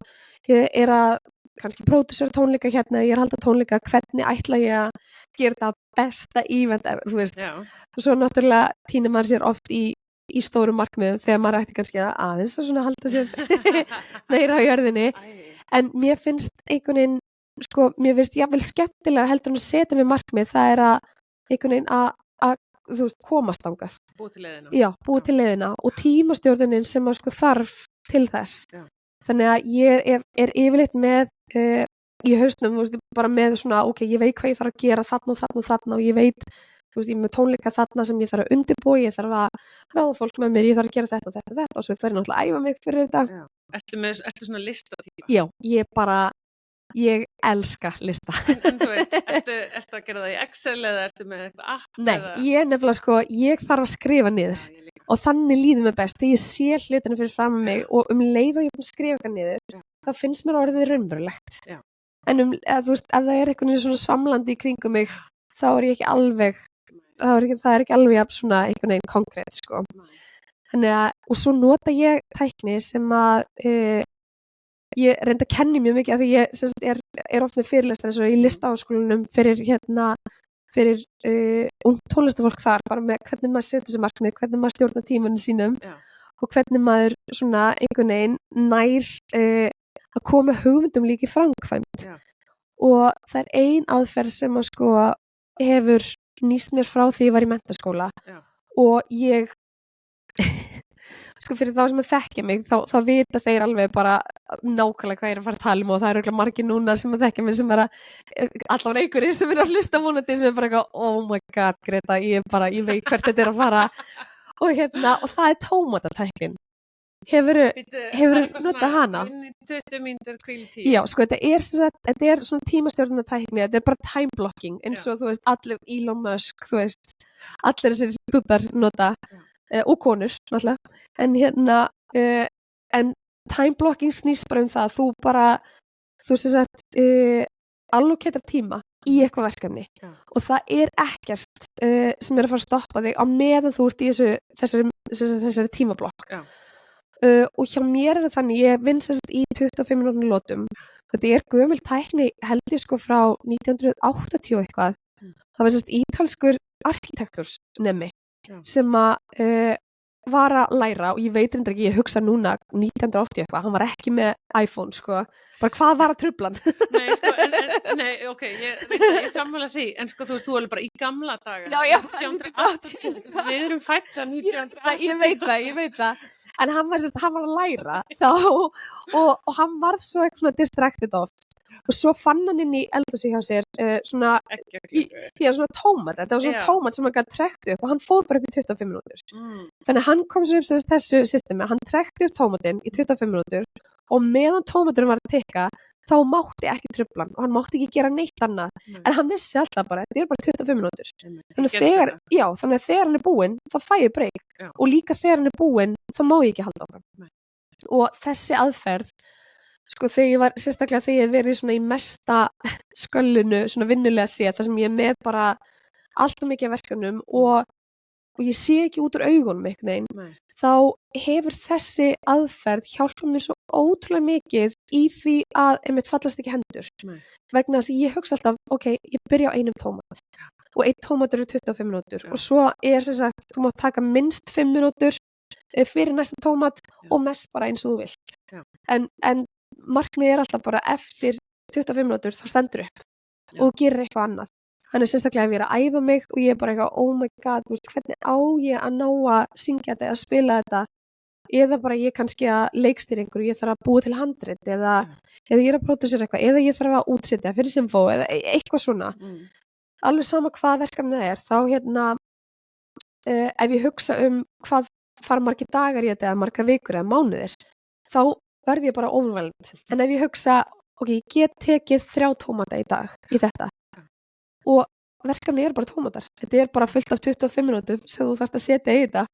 Speaker 3: ég að kannski pródúsera tónleika ég halda tónleika, hvernig ætla ég að gera það besta event, þú veist, og svo náttúrulega týnir maður sér oft í stórum markmiðum þegar maður ætti kannski aðeins að svona halda sér meira á jörðinni, en mér finnst einhvern veginn, sko, mér finnst jafnvel skemmtilega heldur en að setja mig markmið, það að einhvern veginn að þú veist, komast þangað.
Speaker 2: Búið til leiðina. Já,
Speaker 3: búið til leiðina og tímastjórnunin sem að, sko, þarf til þess. Þannig að ég er yfirleitt með í hausnum, þú veist, bara með svona, ok, ég veit hvað ég þarf að gera þarna og ég veit, þú veist, ég með tónleika þarna sem ég þarf að undirbúa, ég þarf að ráða fólk með mér, ég þarf að gera þetta og svo þarf ég náttúrulega að æfa mig fyrir þetta.
Speaker 2: Ertu svona listatípa?
Speaker 3: Já, ég elska lista.
Speaker 2: En þú veist, ertu að gera það í Excel eða ertu með eitthvað app?
Speaker 3: Nei, ég nefnilega, sko, ég þarf að skrifa niður og þannig líður mér best þegar ég sé hlutinu fyrir fram mig og leið og ég búin að skrifa eitthvað niður, þá finnst mér orðið raunverulegt. En þú veist, ef það eitthvað svona svamlandi í kringum mig, þá ég ekki alveg, það ekki alveg svona einhvern veginn konkrétt, sko. Þannig að, og svo nota ég tækni sem að ég reynda að kenni mjög mikið af því ég oft með fyrirlestar eins og í listaháskólanum fyrir ungt tónlistafólk þar, bara með hvernig maður setur þessi markmið, hvernig maður stjórnar tímanum sínum og hvernig maður svona einhvern veginn nær að koma hugmyndum líka í framkvæmd. Og það ein aðferð sem að, sko, hefur nýst mér frá því ég var í menntaskóla og ég sko, fyrir þá sem að þekkja mig þá vita þeir alveg bara nákvæmlega hvað ég að fara að tala og það örugglega margir núna sem að þekkja mig sem allavega einhverjir sem að hlusta vonandi sem bara eitthvað, oh my god Greta, ég veit hvert þetta að fara og það tómatatæknin. Hefurðu notað hana?
Speaker 2: 20 mínútur hvíltíð.
Speaker 3: Já, sko, þetta er svona tímastjórnunartækni, þetta er bara time blocking eins og þú veist, allir Elon Musk, þú veist, allir þessir dúdar nota og konur, náttúrulega, en time blocking snýst bara það að þú bara, þú sem sagt allocatar tíma í eitthvað verkefni og það ekkert sem að fara að stoppa þig á meðan þú ert í þessari tímablokk. Og hjá mér það þannig, ég vinn sem sagt í 25 mínútna lotum. Þetta gömul tækni held ég sko frá 1980 eitthvað. Það var sem sagt ítalskur arkitektúrsnemi sem að var að læra og ég veit reyndar ekki, ég hugsa núna 1980 eitthvað, hann var ekki með iPhone sko, bara hvað var að trufla hann?
Speaker 2: Nei, sko, nei, ok, ég sammála því, en sko þú veist, þú alveg bara í gamla daga.
Speaker 3: Já,
Speaker 2: 1980, við erum fætta 1980.
Speaker 3: Ég veit það, en hann var að læra þá og hann varð svo eitthvað svona distracted oft og svo fann hann inn í eldhúsi hjá sér svona tómat, þetta var svona tómat sem hann gæti trekt upp og hann fór bara upp í 25 mínútur. Þannig að hann kom sér upp þessu systemi, hann trekti upp tómatinn í 25 mínútur og meðan tómaturinn var að tikka þá mátti ekki trufla hann og hann mátti ekki gera neitt annað, en hann vissi alltaf bara, þetta bara 25 mínútur. Þannig að þegar hann búinn, þá fæ ég breyk og líka þegar hann búinn, þá má ég ekki halda áfram. Og þessi aðferð, sko sérstaklega þegar ég verið svona í mesta sköllunu, svona vinnulega séð, þar sem ég með bara allt mikið verkefnum og ég sé ekki út úr augunum einhvern veginn, þá hefur þessi aðferð hjálpað mér svo ótrúlega mikið í því að einmitt fallast ekki hendur. Vegna þess að ég hugsa alltaf, ok, ég byrja á einum tómat og einn tómat eru 25 mínútur og svo sem sagt, þú mátt taka minnst 5 mínútur fyrir næsta tómat og mest bara eins og þú vilt. En markmið alltaf bara eftir 25 mínútur þá stendur upp og þú gerir eitthvað annað. Þannig sérstaklega ef ég að æfa mig og ég bara eitthvað, oh my god, þú veist, hvernig á ég að ná að syngja þetta eða spila þetta, eða bara ég kannski að leikstýringur, ég þarf að búa til handrit eða ég er að pródúsera eitthvað, eða ég þarf að útsetja fyrir Sinfó eða eitthvað svona. Alveg sama hvað verkefnið þá ef ég hugsa hvað fara margir dagar í þetta eða margar vikur eða mánuðir, þá verð ég bara overwhelmed. En ef ég hugsa, ok, ég get tekið 3 tómata í dag í þetta og verkefni bara tómatar. Þetta bara fullt af 25 mínútum sem þú þarfst að setja í þetta.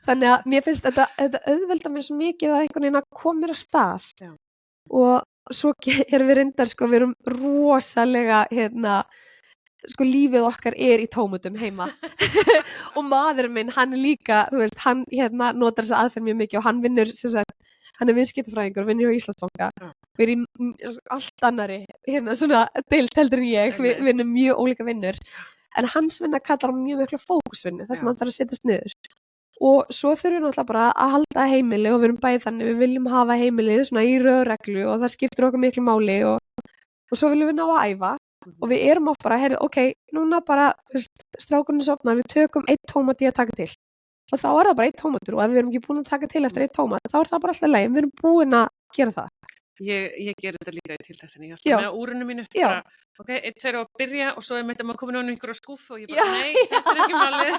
Speaker 3: Þannig að mér finnst þetta auðvelda mér svo mikið að einhvern veginn að koma mér af stað. Og svo erum við reyndar, sko, við erum rosalega, sko, lífið okkar í tómatum heima. Og maðurinn minn, hann líka, þú veist, hann notar þessa aðferð mjög mikið og hann vinnur, sem sagt, hann viðskiptafræðingur og vinnur á Íslandsbanka. Við erum í allt annari svona deild heldur en ég, við vinnum mjög ólíka vinnur, en hans vinna kallar á mjög mikla fókusvinnu, þess að maður þarf að setjast niður og svo þurfum við náttúrulega bara að halda heimili og við erum bæði þannig, við viljum hafa heimilið svona í röðreglu og það skiptir okkur miklu máli og svo viljum við ná að æfa og við erum oft bara, ok, núna bara strákurinn sofnar, við tökum 1 tómat í að taka til og þá það bara 1 tómatur og ef við erum ekki búin að taka til eftir 1 tómat, þá það bara alltaf leið, við erum búin að gera það.
Speaker 2: Ég ger þetta líka í tiltæktinni, ég alltaf með úrinu mínu, bara, ok, 1, 2 og byrja og svo maður komin á einhverju skúf og ég bara, nei, þetta ekki málið.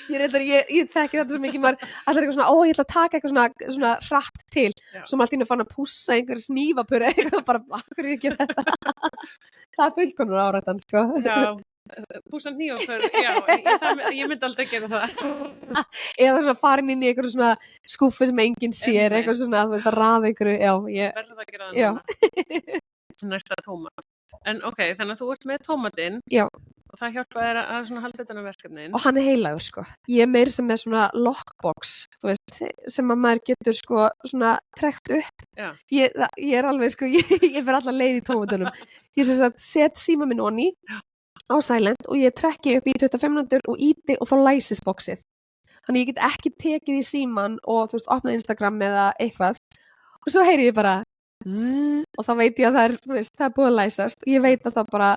Speaker 2: Ég þekki þetta svo mikið, maður alltaf eitthvað svona, ég ætla að taka eitthvað svona hratt til, svo maður alltaf fann að pússa einhver hnífapura eitthvað, bara, hvað ég gera þetta? Það fullkomnur árættan, sko. Já. Púsa hnífapör, ég myndi alltaf gera það.
Speaker 3: Eða svona farin inn í einhverju svona skúfu sem enginn sér, eitthvað svona, þú veist, að raða einhverju,
Speaker 2: verður það að gera það næsta tómat. En ok, þannig að þú ert með tómatinn og það hjálpa þér að svona halda þetta verkefnin.
Speaker 3: Og hann heilagur, sko. Ég meira sem með svona lockbox, þú veist, sem að maður getur, sko, svona trekt upp. Ég alveg, sko, ég fer alla leið í tómatunum. Ég set síma minn onni á silent og ég trekki upp í 25 mínútur og íti og þá læsist boxið. Þannig ég get ekki tekið í síman og þú veist, opna Instagram eða eitthvað og svo heyri ég bara zzz, og þá veit ég að þú veist, það búið að læsast og ég veit að það bara,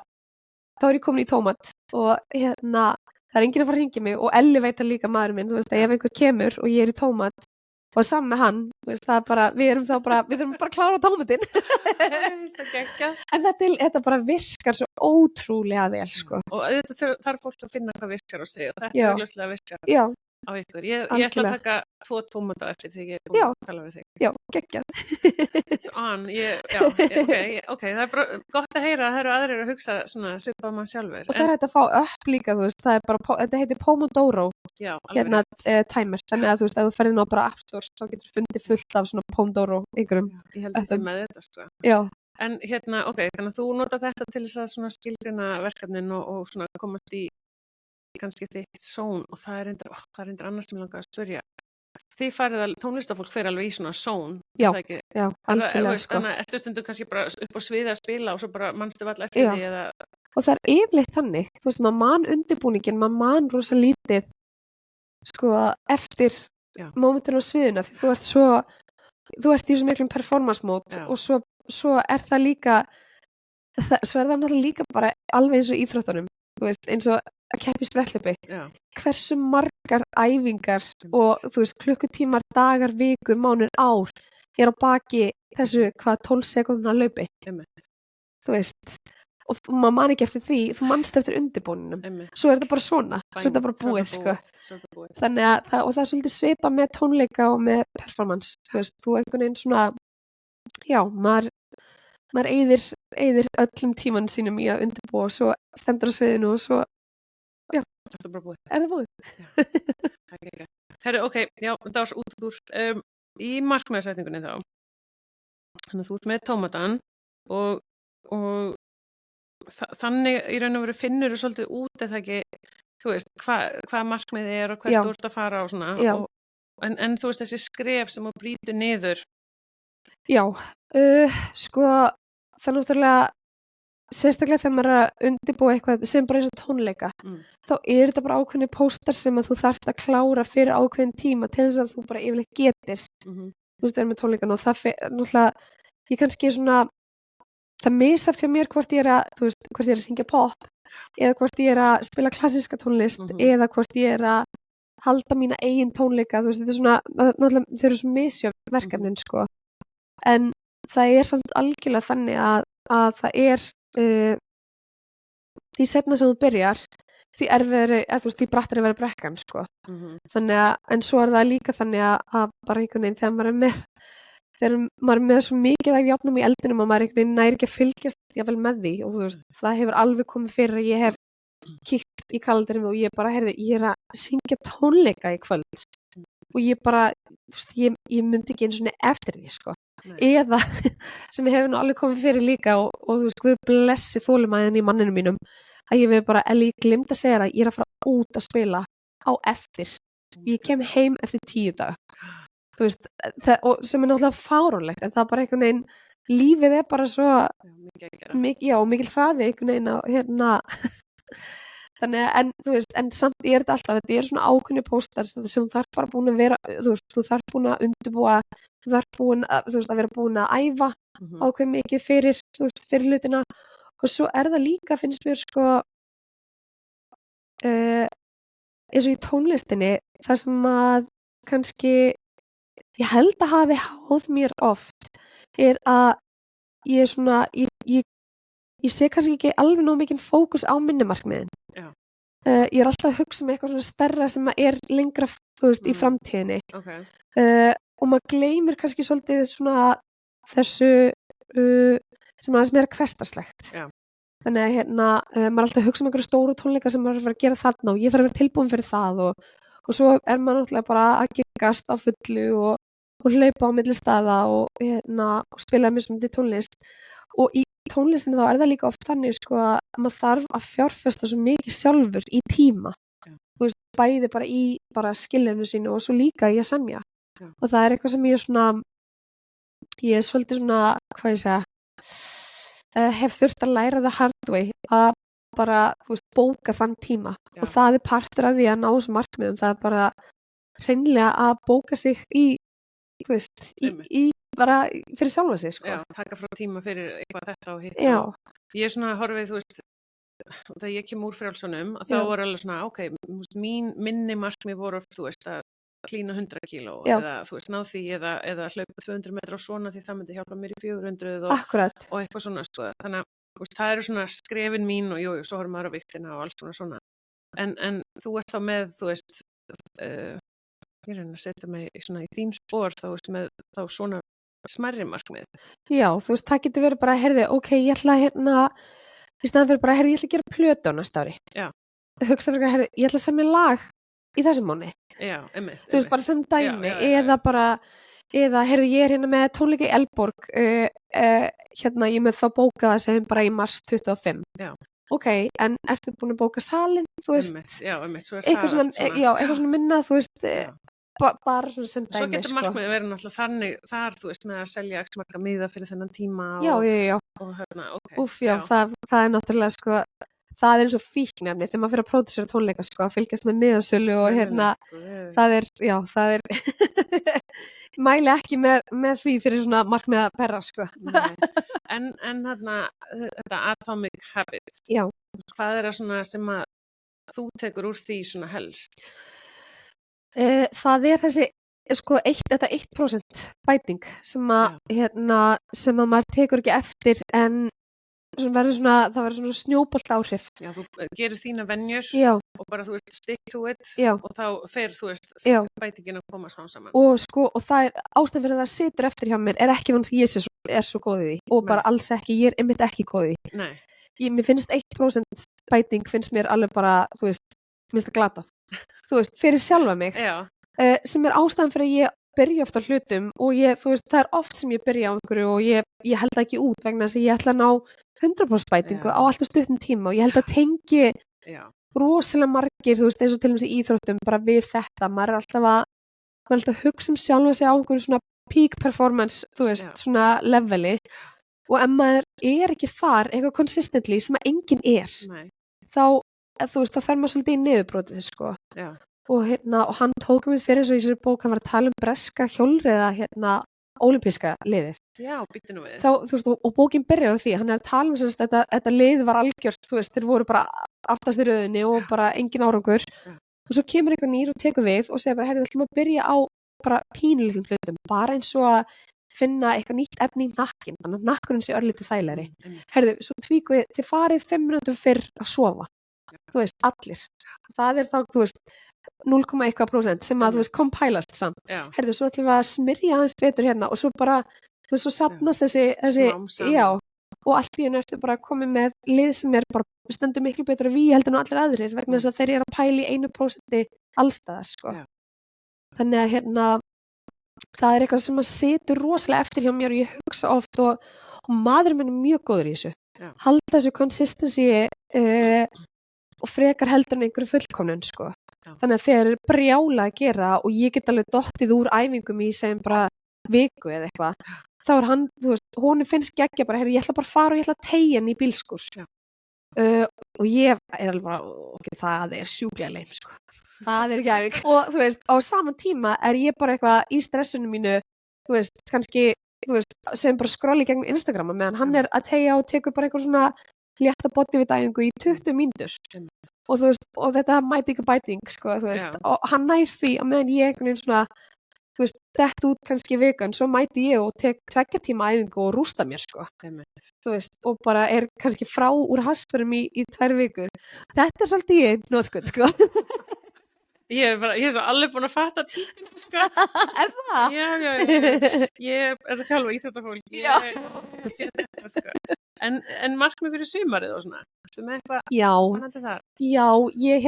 Speaker 3: þá ég komin í tómat og það enginn að fara að hringja mig og Elli veit að líka maður minn, þú veist, að ef einhver kemur og ég í tómat og saman með hann, veist, það bara, við þurfum bara að klára tómatinn. En þetta bara virkar svo ótrúlega vel, sko.
Speaker 2: Og þetta þarf fólk að finna hvað virkar og segja, þetta augljóslega virkar.
Speaker 3: Já,
Speaker 2: á ykkur. Ég ætla að
Speaker 3: Algjörlega.
Speaker 2: taka 2 tómata eftir því ég er
Speaker 3: Já.
Speaker 2: búin að tala við þig.
Speaker 3: Já, geggjað.
Speaker 2: It's on. Ok, það er bara gott að heyra að það eru aðrir að hugsa svona svipað mann sjálfur.
Speaker 3: Og það er hægt að fá upp líka, þú veist, það er bara, þetta heitir Pomodoro,
Speaker 2: Já, alveg
Speaker 3: hérna,
Speaker 2: rétt.
Speaker 3: timer. Þannig að þú veist, ef þú ferð inn á bara App Store, þá getur fundið fullt af svona Pomodoro ykkurum.
Speaker 2: Ég held þessi með þetta, sko.
Speaker 3: Já,
Speaker 2: En hérna, ok, þannig að þú nota þetta til þess að svona skilgrina verkefnin og svona komast í kannski þitt zone og það er reyndar annars sem ég langar að spyrja. Þið farið að, tónlistafólk fer alveg í svona zone,
Speaker 3: Já,
Speaker 2: er það ekki?
Speaker 3: já, algjörlega, sko.
Speaker 2: Þannig að ertu stundum kannski bara upp á sviði að spila og svo bara manstu vall eftir
Speaker 3: Já.
Speaker 2: því eða...
Speaker 3: Og það er yfirleitt þannig, þú veist, maður man undirbúningin, maður man rosa lítið, sko, eftir
Speaker 2: Já.
Speaker 3: mómentinu á sviðinu, því þú ert í svo miklum performance mode
Speaker 2: Já.
Speaker 3: og svo er það líka, svo er það náttúrulega líka bara alveg eins og í íþróttunum, þú veist, eins og að keppa í spretthlaupi.
Speaker 2: Já,
Speaker 3: Hversu margar æfingar og þú veist, klukkutímar, dagar, vikur, mánuðir, ár er á baki þessu 12 sekúndna hlaupi,
Speaker 2: einmitt,
Speaker 3: þú veist, og maður man ekki eftir því, þú manst eftir undirbúninum.
Speaker 2: einmitt.
Speaker 3: Svo er þetta bara svona, svo er þetta bara
Speaker 2: Svo er
Speaker 3: búið, sko.
Speaker 2: Svo er þetta búið.
Speaker 3: Þannig að, og það er svolítið svipa með tónleika og með performance, þú veist, þú einhvern veginn svona, já, maður eyðir öllum tíman sínum í að undirbúa og svo stendur á sviðinu og svo
Speaker 2: Þetta er bara búið.
Speaker 3: er það búið.
Speaker 2: Það er ekki. Herru, ok, já, það var svo út úr. Í markmiðasetningunni þá, þannig að þú ert með tómatan og þannig í raun og veru finnur þú svolítið út eða ekki, þú veist, hvað markmiðið er og hvert
Speaker 3: Já.
Speaker 2: þú ert að fara og svona.
Speaker 3: Já.
Speaker 2: En þú veist, þessi skref sem þú brýtur niður.
Speaker 3: Já, sko, það er náttúrulega, sérstaklega þegar maður er að undirbúa eitthvað sem bara eins og tónleika, þá er þetta bara ákveðni póstar sem að þú þarft að klára fyrir ákveðin tíma til þess að þú bara yfirleitt getir, þú veist, það er með tónleikan og það náttúrulega, ég kannski svona, það misaft hjá mér hvort ég er að, þú veist, hvort ég er að syngja pop eða hvort ég er að spila klassíska tónlist eða hvort ég er að halda mína eigin tónleika, þú veist, þetta er svona, náttúrulega þau eru svo misjöfn verkefnin, sko, en það er samt algjörlega þannig að það er því seinna sem þú byrjar því erfiðari, eða þú veist, því brattari verður brekkan, sko. Þannig að, en svo er það líka þannig að bara einhvern veginn þegar maður er með svo mikið af járnum í eldinum og maður einhvern veginn næri ekki að fylgjast jáfnvel með því og þú veist, það hefur alveg komið fyrir að ég hef kíkt í kalendarinn og ég bara, heyrði, ég er að syngja tónleika í kvöld og ég bara, þú veist, ég myndi ekki eins og eftir því, sko. Eða sem hefur nú alveg komið fyrir líka og þú veist, Guð blessi þolinmæðin í manninu mínum að ég veið bara, Ellie, glemt að segja það, ég er að fara út að spila á eftir, ég kem heim eftir 10 daga, þú veist, og sem er náttúrulega fáránlegt en það er bara einhvern veginn, lífið er bara svo mikil hraði einhvern veginn á hérna þannig að, en þú veist, en samt er þetta alltaf, þetta er svona ákveðni póstar sem þú þarf bara búin að vera, þú veist, þú þarf búin að undirbúa, þú þarf búin að, þú veist, að vera búin að æfa ákveð mikið fyrir, þú veist, fyrir hlutina og svo er það líka, finnst mér, sko, eins og í tónlistinni, það sem að kannski, ég held að hafi háð mér oft, er að ég er svona, ég sé kannski ekki alveg nóg mikinn fókus á minnimarkmiðin. Ég er alltaf að hugsa um eitthvað svona stærra sem er lengra, þú veist, í framtíðinni.
Speaker 2: Okay.
Speaker 3: Og maður gleymir kannski svolítið svona þessu sem aðeins meira hversdagslegt. Þannig að hérna, maður er alltaf að hugsa um einhverju stóru tónleika sem maður er að fara að gera þarna og ég þarf að vera tilbúin fyrir það og svo er maður náttúrulega bara að giggast á fullu og hlaupa á milli staða og hérna, og spila mismunandi tónlist og í tónlistinu þá er það líka oft þannig, sko, að maður þarf að fjárfesta svo mikið sjálfur í tíma. Þú veist, bæði bara í skilinu sínu og svo líka í að semja. Og það er eitthvað sem ég er svolítið svona, hvað ég segja, hef þurft að læra það hard way, að bara, þú veist, bóka þann tíma. Og það er partur af því að ná þessum markmiðum. Það er bara hreinlega að bóka sig í, þú veist, í bara fyrir sjálfa sig, sko.
Speaker 2: Já, taka frá tíma fyrir eitthvað þetta og hitt.
Speaker 3: Já.
Speaker 2: Ég er svona horfið, þú veist, þegar ég kem úr frjálsunum, þá voru alveg svona, ok, minni markmið voru, þú veist, að klína 100 kíló eða, þú veist, ná því eða hlaupa 200 metra og svona því það myndi hjálpa mér í 400 og eitthvað svona, sko. Þannig að, þú veist, það eru svona skrefin mín og jú, svo horfum maður á viktina og alls svona. En þú ert þá með, þú veist, ég reyna að setja mig í þín spor þá veist með þá svona smærri markmið.
Speaker 3: Já, þú veist, það getur verið bara, heyrðu, ok, ég ætla í staðan fyrir bara, heyrðu, ég ætla að gera plötu á næsta ári.
Speaker 2: Já.
Speaker 3: Hugsa fyrir, heyrðu, ég ætla að semja lag í þessum mánuði.
Speaker 2: Já, einmitt.
Speaker 3: Þú veist, bara sem dæmi,
Speaker 2: Já.
Speaker 3: eða, heyrðu, ég er hérna með tónleika í Eldborg, hérna, ég með þá bókaða sem bara í mars 25.
Speaker 2: Já.
Speaker 3: Ok, en ertu búin að bóka salinn, þú veist?
Speaker 2: Einmitt, svo
Speaker 3: eitthvað
Speaker 2: það
Speaker 3: svona, já, eitthvað svona minna, þú veist, bara svona sem dæmi,
Speaker 2: Svo getur markmiðið verið náttúrulega þannig þar, þú veist, með að selja ekki marga miða fyrir þennan tíma og hérna, ok.
Speaker 3: Úff, já, það er náttúrulega, sko, það er eins og fíknefni þegar maður fyrir að pródúsera tónleika, sko, að fylgjast með miðasölu og hérna, það er, mæli ekki með því fyrir svona markmiða perra, sko.
Speaker 2: En hérna, þetta Atomic Habits,
Speaker 3: Já.
Speaker 2: Hvað það svona sem að þú tekur úr því svona helst?
Speaker 3: Það er þessi, sko, þetta 1% bæting sem að maður tekur ekki eftir en það verður svona snjóbolt áhrif.
Speaker 2: Já, þú gerir þína venjur og bara þú veist stick to it og þá fer þú veist bætingin að koma smá saman.
Speaker 3: Og sko, og það er ástæðan fyrir að það situr eftir hjá mér er ekki vans ég er svo góð í því og bara alls ekki, ég er einmitt ekki góð í því.
Speaker 2: Nei.
Speaker 3: Mér finnst 1% bæting finnst mér alveg bara, þú veist, finnst það glatað. Þú veist, fyrir sjálfa mig.
Speaker 2: Já.
Speaker 3: Sem er ástæðan fyrir að ég byrja oft á hlutum og þú veist, það er oft sem ég byrja á einhverju og ég held það ekki út vegna þess að ég ætla að ná 100% bætingu á alltaf stuttum tíma og ég held að tengi rosalega margir, þú veist, eins og til dæmis í íþróttum bara við þetta, maður er alltaf að hugsa sjálfa sig á einhverju svona peak performance, þú veist, svona leveli og ef maður er ekki þar eitthvað consistently sem að enginn er þá, þú veist, þá fer maður svolítið í niðurbrotið, sko.
Speaker 2: Já.
Speaker 3: Og hann tók mig fyrir eins og í þessari bók, hann var að tala breska hjólreiða, ólympíska liðið.
Speaker 2: Já, býttu nú við.
Speaker 3: Þá, þú veist, og bókin byrjar á því, hann er að tala þetta lið var algjört, þú veist, þeir voru bara aftast í röðinni og bara engin árangur. Og svo kemur einhver nýr og tekur við og segir bara, við ætlum að byrja á bara pínulitlum hlutum, bara eins og að finna eitthvað nýtt efni í nakkinn, þannig að nakkurinn sé örlítið þægilegri. Svo tvíku við, þið farið 5 mínútum fyrr að sofa. Þú veist, allir. Það er þá, þú veist, 0,1% sem að, þú veist, kompælast samt. Svo ætlum við að smyrja aðeins betur hérna og svo bara, þú veist, svo safnast þessi og allt í einu ertu bara komið með lið sem er bara stendur miklu betur að við heldur nú allir aðrir vegna þess að þeir eru að pæla í 1% allstaðar, sko. Þannig að það er eitthvað sem að situr rosalega eftir hjá mér og ég hugsa oft og maðurinn minn er mjög góður í þessu. Halda þessu consistency og frekar heldur en einhverju fullkomnun, sko. Þannig að þeir eru brjála að gera og ég get alveg dottið úr æfingum í sem bara viku eða eitthvað. Þá er hann, þú veist, honum finnst geggja bara, ég ætla bara að fara og ég ætla að teygja hann í bílskúr. Og ég er alveg bara, ok, það er sjúklega leim, sko. Það er ekki æfing. Og þú veist, á saman tíma er ég bara eitthvað í stressunum mínu, þú veist, kannski, þú veist, sem bara skrolli gegnum Instagrama meðan hann er að teygja og tekur bara eitthvað svona létta bodyfit-æfingu í 20 mínútur. Og þú veist, og þetta mæti ekki bæting, sko, þú veist, og hann nær því að meðan ég einhvern veginn svona, þú veist, dett út kannski vikan, svo mæti ég og tek 2 tíma æfingu og rústa mér, sko. Þú veist, og bara er kannski frá úr hastverðum í 2 vikur. Þetta er svolítið ég notkun, sko.
Speaker 2: Ég er svo alveg búin að fatta típinu, sko.
Speaker 3: Er það?
Speaker 2: Já. Ég er að þjálfa íþróttafólk. Ég sé þetta, sko. En markmið fyrir sumarið og svona? Ertu með eitthvað spennandi þar?
Speaker 3: Já, ég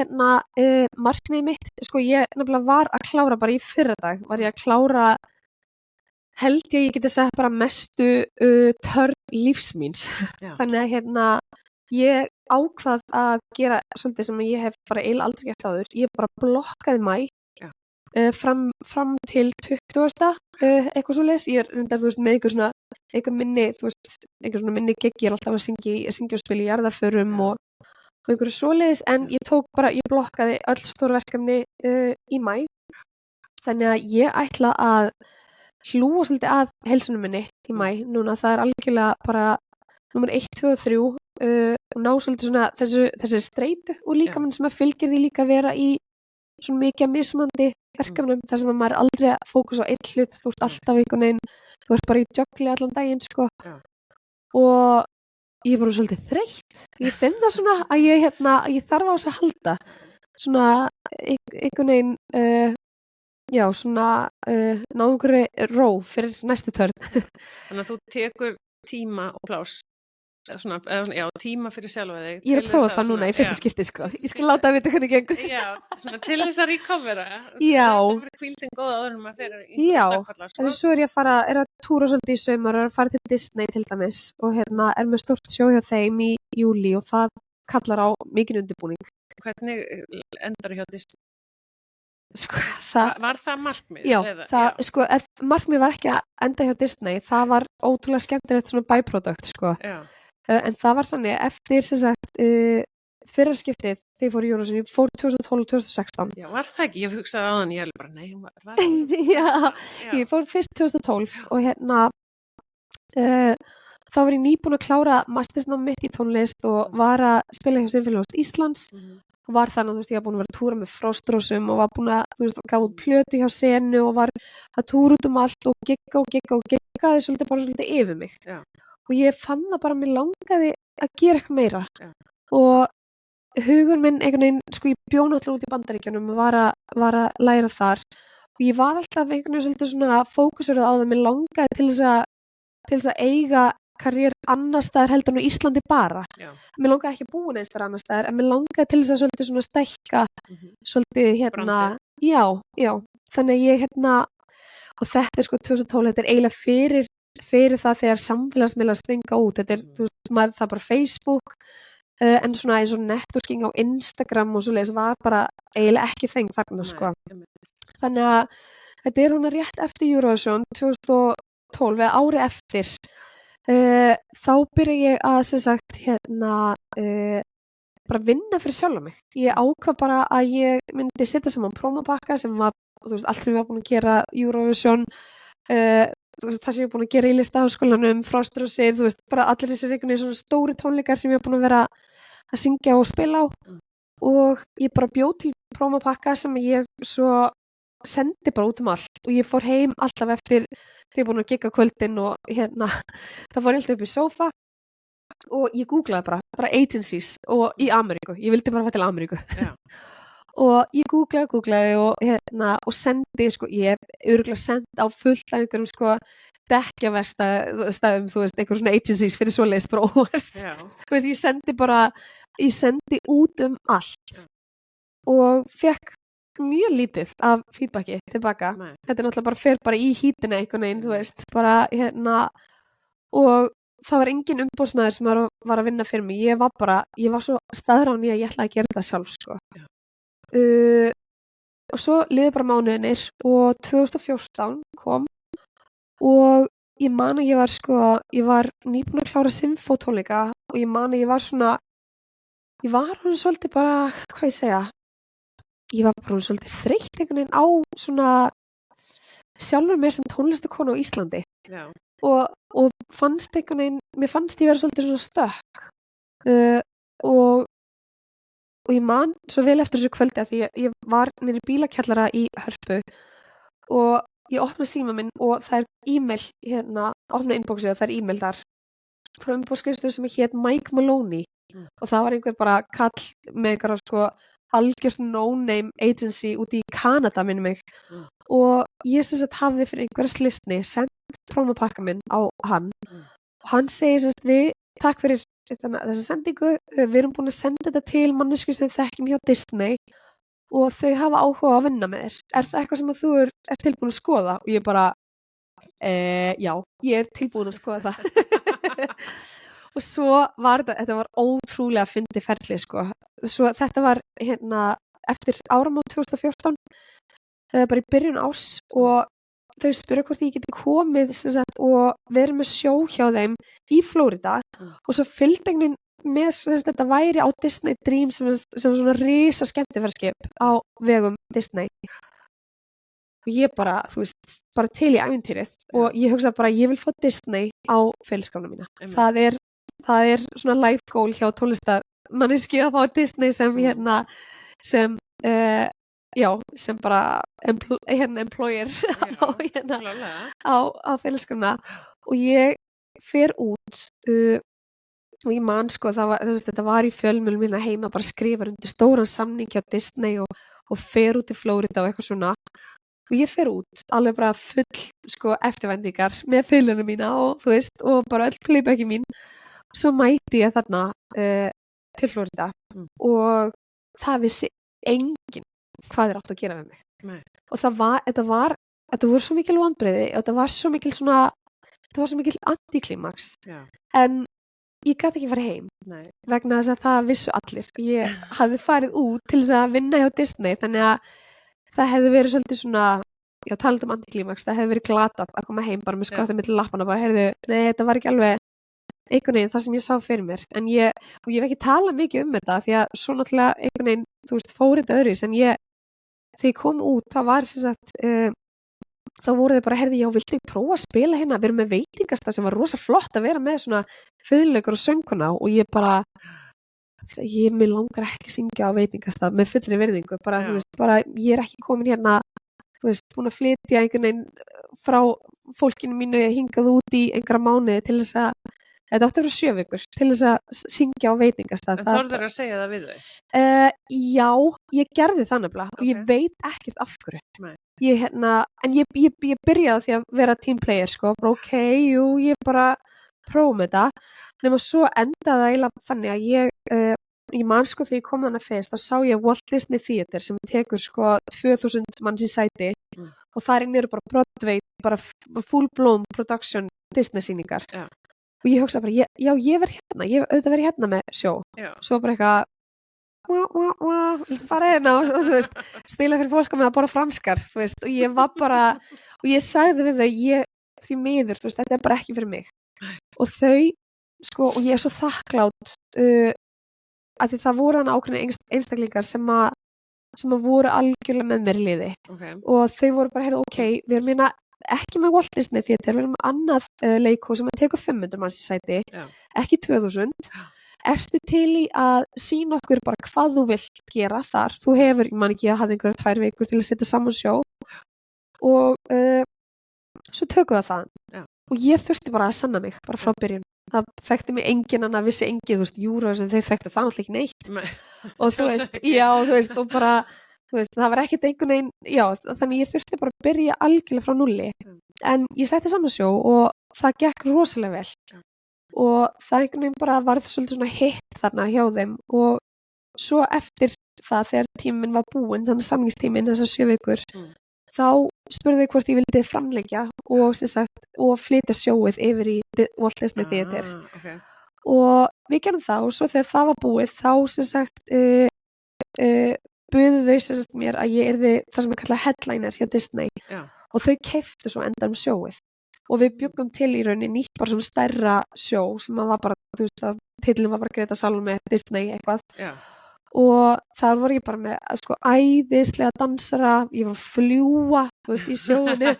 Speaker 3: markmið mitt, sko, ég nefnilega var að klára bara í fyrradag, var ég að klára, held ég geti sagt bara mestu törn lífsmíns. Þannig að ég ákvað að gera svolítið sem ég hef bara eiginlega aldrei gert áður. Ég bara blokkaði maí fram til 20. Eitthvað svoleiðis. Ég er reyndar, þú veist, með eitthvað minni, þú veist, eitthvað svona minni gig. Ég er alltaf að syngja og spila í jarðarförum og einhverju svoleiðis, en ég blokkaði öll stórverkefni í maí. Þannig að ég ætla að hlúa svolítið að heilsunum minni í maí. Núna það er algjörlega bara númer 1, 2 og 3 og ná svolítið svona þessi streitu og líkamann sem að fylgir því líka vera í svona mikið mismunandi verkefnum þar sem að maður aldrei að fókusa á einn hlut, þú ert alltaf einhvern veginn, þú ert bara í joggli allan daginn, sko. Og ég er bara svolítið þreytt. Ég finn það svona að ég þarf á þess að halda. svona einhvern veginn já, svona ná einhverju ró fyrir næstu törn.
Speaker 2: Þannig að þú tekur tíma og pláss, svona, já, tíma fyrir sjálfa þig.
Speaker 3: Ég er að
Speaker 2: til
Speaker 3: prófa
Speaker 2: þess
Speaker 3: það núna í fyrsta
Speaker 2: já,
Speaker 3: skipti, sko. Ég skal láta að vita hvernig gengur.
Speaker 2: Já, svona til þess að recovera.
Speaker 3: Já.
Speaker 2: Það fyrir hvíldin góða áður en maður fyrir í
Speaker 3: Já,
Speaker 2: stökkfalla, sko.
Speaker 3: en svo er ég er að túra svolítið í sumar og er að fara til Disney til dæmis og er með stórt sjó hjá þeim í júlí og það kallar á mikinn undirbúning.
Speaker 2: Hvernig endar hjá Disney?
Speaker 3: Sko,
Speaker 2: Var það markmið?
Speaker 3: Já,
Speaker 2: eða?
Speaker 3: sko, markmið var ekki að enda hjá Disney, það var ótrúlega skemmtilegt svona byproduct, sko.
Speaker 2: Já.
Speaker 3: En það var þannig, eftir sem sagt fyrra skiptið þegar ég fór í Eurovision, ég fór 2012-2016.
Speaker 2: Já, var það ekki? Ég hugsaði á þann, ég held bara, nei, var
Speaker 3: Já, ég fór fyrst 2012 og þá var ég nýbúin að klára mastersnám mitt í tónlist og var að spila hjá Sinfóníuhljómsveit Íslands og var þannig að, þú veist, ég var búin að vera að túra með Frostrósum og var búin að, þú veist, gaf út plötu hjá Senu og var að túra út allt og giggaði svolítið yfir mig.
Speaker 2: Já.
Speaker 3: Og ég fann það bara að mér langaði að gera eitthvað meira.
Speaker 2: Já.
Speaker 3: Og hugur minn einhvern veginn, sko, ég bjó náttúrulega út í Bandaríkjunum og var að læra þar og ég var alltaf einhvern veginn svolítið svona fókusurð á það, mér langaði til þess að eiga karriér annar staðar heldur en á Íslandi bara.
Speaker 2: Já.
Speaker 3: Mér langaði ekki að búa neins þar annar staðar, en mér langaði til þess að svolítið svona stækka svolítið
Speaker 2: Brandið.
Speaker 3: Já, þannig að ég og þetta sko 2012, þetta eiginlega fyrir það þegar samfélagsmiðlar springa út, þetta þú veist, maður það bara Facebook, en svona eins og networking á Instagram og svoleiðis var bara eiginlega ekki þeng þarna, sko. Þannig að þetta þannig rétt eftir Eurovision 2012, eða árið eftir, þá byrja ég að sem sagt bara vinna fyrir sjálfa mig. Ég ákvað bara að ég myndi setja saman prómopakka sem var, þú veist, allt sem ég var búin að gera Eurovision, þú veist, það sem ég var búin að gera í Listaháskólanum, Frostrósir, þú veist, bara allir þessir einhvern veginn svona stóri tónleikar sem ég var búin að vera að syngja og spila á og ég bara bjóð til prómopakka sem ég svo sendi bara út allt og ég fór heim alltaf eftir þegar ég búin að gigga kvöldin og það fór ég alltaf upp í sófa og ég googlaði bara agencies og í Ameríku, ég vildi bara fara til Ameríku.
Speaker 2: Já.
Speaker 3: Og ég googlaði og sendi, sko, ég hef örugglega sendt á fullt af einhverjum, sko, dekkjaverkstæðum, þú veist, einhver svona agencies fyrir svoleiðis bara óvart.
Speaker 2: Já.
Speaker 3: Þú veist, ég sendi út allt.
Speaker 2: Já.
Speaker 3: Og fekk mjög lítið af feedbacki tilbaka.
Speaker 2: Nei.
Speaker 3: Þetta náttúrulega bara fer bara í hítina einhvern veginn, þú veist, bara og það var engin umboðsmaður sem var að vinna fyrir mig. Ég var svo staðráð í að ég ætlaði að gera það sjálf, sko.
Speaker 2: Já.
Speaker 3: Og svo liði bara mánuðinir og 2014 kom og ég man að ég var nýbúin að klára symfótónleika og ég man að ég var hún svolítið bara, hvað ég segja, ég var bara svolítið þreytt einhvern veginn á svona sjálfur mér sem tónlistakonu á Íslandi.
Speaker 2: Já.
Speaker 3: Og fannst einhvern veginn, mér fannst ég vera svolítið svona stökk og ég man svo vel eftir þessu kvöldi að því ég var niður í bílakjallara í Hörpu og ég opna síma minn og það er e-mail opna inboxið og það er e-mail þar frá umbóðskrifstofu sem hét Mike Maloney og það var einhver bara kall með einhverja, sko, algjört no-name agency út í Kanada, minnum mig, og ég sem sagt hafði fyrir einhverja slistni sendt prómopakka minn á hann og hann segir sem sagt takk fyrir þessa sendingu, við erum búin að senda þetta til mannesku sem við þekkjum hjá Disney og þau hafa áhuga að vinna með þér. Er það eitthvað sem þú er tilbúin að skoða? Og ég bara, já, ég er tilbúin að skoða það. Og svo var þetta var ótrúlega fyndið ferli, sko. Svo þetta var eftir áramót 2014, bara í byrjun árs og þau spurðu hvort ég geti komið sagt, og verið með sjó hjá þeim í Flórida og svo fylgdi einhvern með þetta væri á Disney Dream sem var svona risa skemmtiferðskip á vegum Disney og ég bara, þú veist, bara til í ævintýrið og ég hugsa bara, ég vil fá Disney á feilskrána mína. Það er svona life goal hjá tónlistarmanneski að fá Disney sem sem bara employer á félagsgrunna og ég fer út og ég man sko, það var, þú veist, þetta var í fjölmiðlum minna heima, bara skrifar undir stóran samning hjá Disney og fer út til Flórida og eitthvað svona og ég fer út, alveg bara full sko eftirvæntingar með fylguna mína og þú veist, og bara öll playbacki mín svo mæti ég þarna til Flórida og það vissi enginn hvað átt að gera við mig.
Speaker 2: Nei.
Speaker 3: Og þetta voru svo mikil vonbrigði og þetta var svo mikil antiklimaks en ég gat ekki farið heim.
Speaker 2: Nei.
Speaker 3: Vegna þess að það vissu allir. Ég hafði farið út til þess að vinna hjá Disney þannig að það hefði verið svolítið svona, já talandi um antiklimaks, það hefði verið glatað að koma heim bara með skottið milli lappana bara, heyrðu, nei þetta var ekki alveg einhvern veginn það sem ég sá fyrir mér en ég hef ekki talað mikið um þetta því að svo náttúrulega einhvern veginn, þú veist, fórið öðris en þegar ég kom út, það var sem sagt þá voru þau bara, heyrðu, já, viltu prófa að spila hérna, við erum með veitingastað sem var rosa flott að vera með svona fiðluleikur og sönguna og mér langar ekki að syngja á veitingastað með fullri virðingu, bara, þú veist, bara ég er ekki komin hérna, þú veist, búin að flytja einhvern veginn frá fólkinu mínu hingað út í einhverja mánuði til þess að þetta átti að vera 7 vikur til þess að syngja á veitingastað.
Speaker 2: En þorðir að segja það við þau?
Speaker 3: Já, ég gerði það nefnilega og ég veit ekkert af hverju.
Speaker 2: Nei.
Speaker 3: En ég byrjaði því að vera team player sko, bara ég bara prófum þetta, nema svo endaði það eiginlega þannig að ég man sko þegar ég kom þannig fyrst, þá sá ég Walt Disney Theater sem tekur sko 2000 manns í sæti og þar inn eru bara Broadway, bara full blown production Disney sýningar. Já. Og ég hugsa bara, ég verð hérna, ég hef auðvitað verið hérna með sjó. Já. Svo bara eitthvað, bara hérna og þú veist, spila fyrir fólk með að borða franskar, þú veist, og ég var bara, og ég sagði við þau, því miður, þú veist, þetta er bara ekki fyrir mig. Og þau, sko, og ég er svo þakklátt, að því það voru þannig ákveðin einstaklingar sem að voru algjörlega með mér í liði. Okay. Og þau voru bara, heyrðu, við erum hérna, ekki með Walt Disney Theater, við erum með annað leikhús sem tekur 500 manns í sæti, ekki 2000. Ertu til í að sýna okkur bara hvað þú vilt gera þar? Þú hefur, ég man ekki að hafa einhverja 2 vikur til að setja saman sjó og svo tökum við það. Já. Og ég þurfti bara að sanna mig, bara frá byrjun. Það þekkti mig enginn, en það vissi enginn, þú veist, júra sem þau þekkti það náttúrulega ekki neitt. Nei. Og þú veist, já, þú veist, og bara þú veist, það var ekkert einhvern veginn, já, þannig ég þurfti bara að byrja algjörlega frá núlli. En ég setti saman sjó og það gekk rosalega vel. Og það einhvern veginn bara varð svolítið svona hitt þarna hjá þeim og svo eftir það þegar tíminn var búinn, þannig samningstíminn þessar 7 vikur, þá spurðu þau hvort ég vildi framlengja og sem sagt, og flytja sjóið yfir í Walt Disney Theater. Okay. Og við gerum það og svo þegar það var búið, þá sem sagt, buðu þau sem sagt mér að ég yrði það sem er kallað headliner hjá Disney. Já. Og þau keyptu svo endanum sjóið og við byggum til í rauninni nýtt bara svona stærra sjó sem var bara, þú veist að titillin var bara Greta Salome Disney eitthvað. Já. Og þar var ég bara með sko æðislega dansara, ég var að fljúa, þú veist, í sjóinu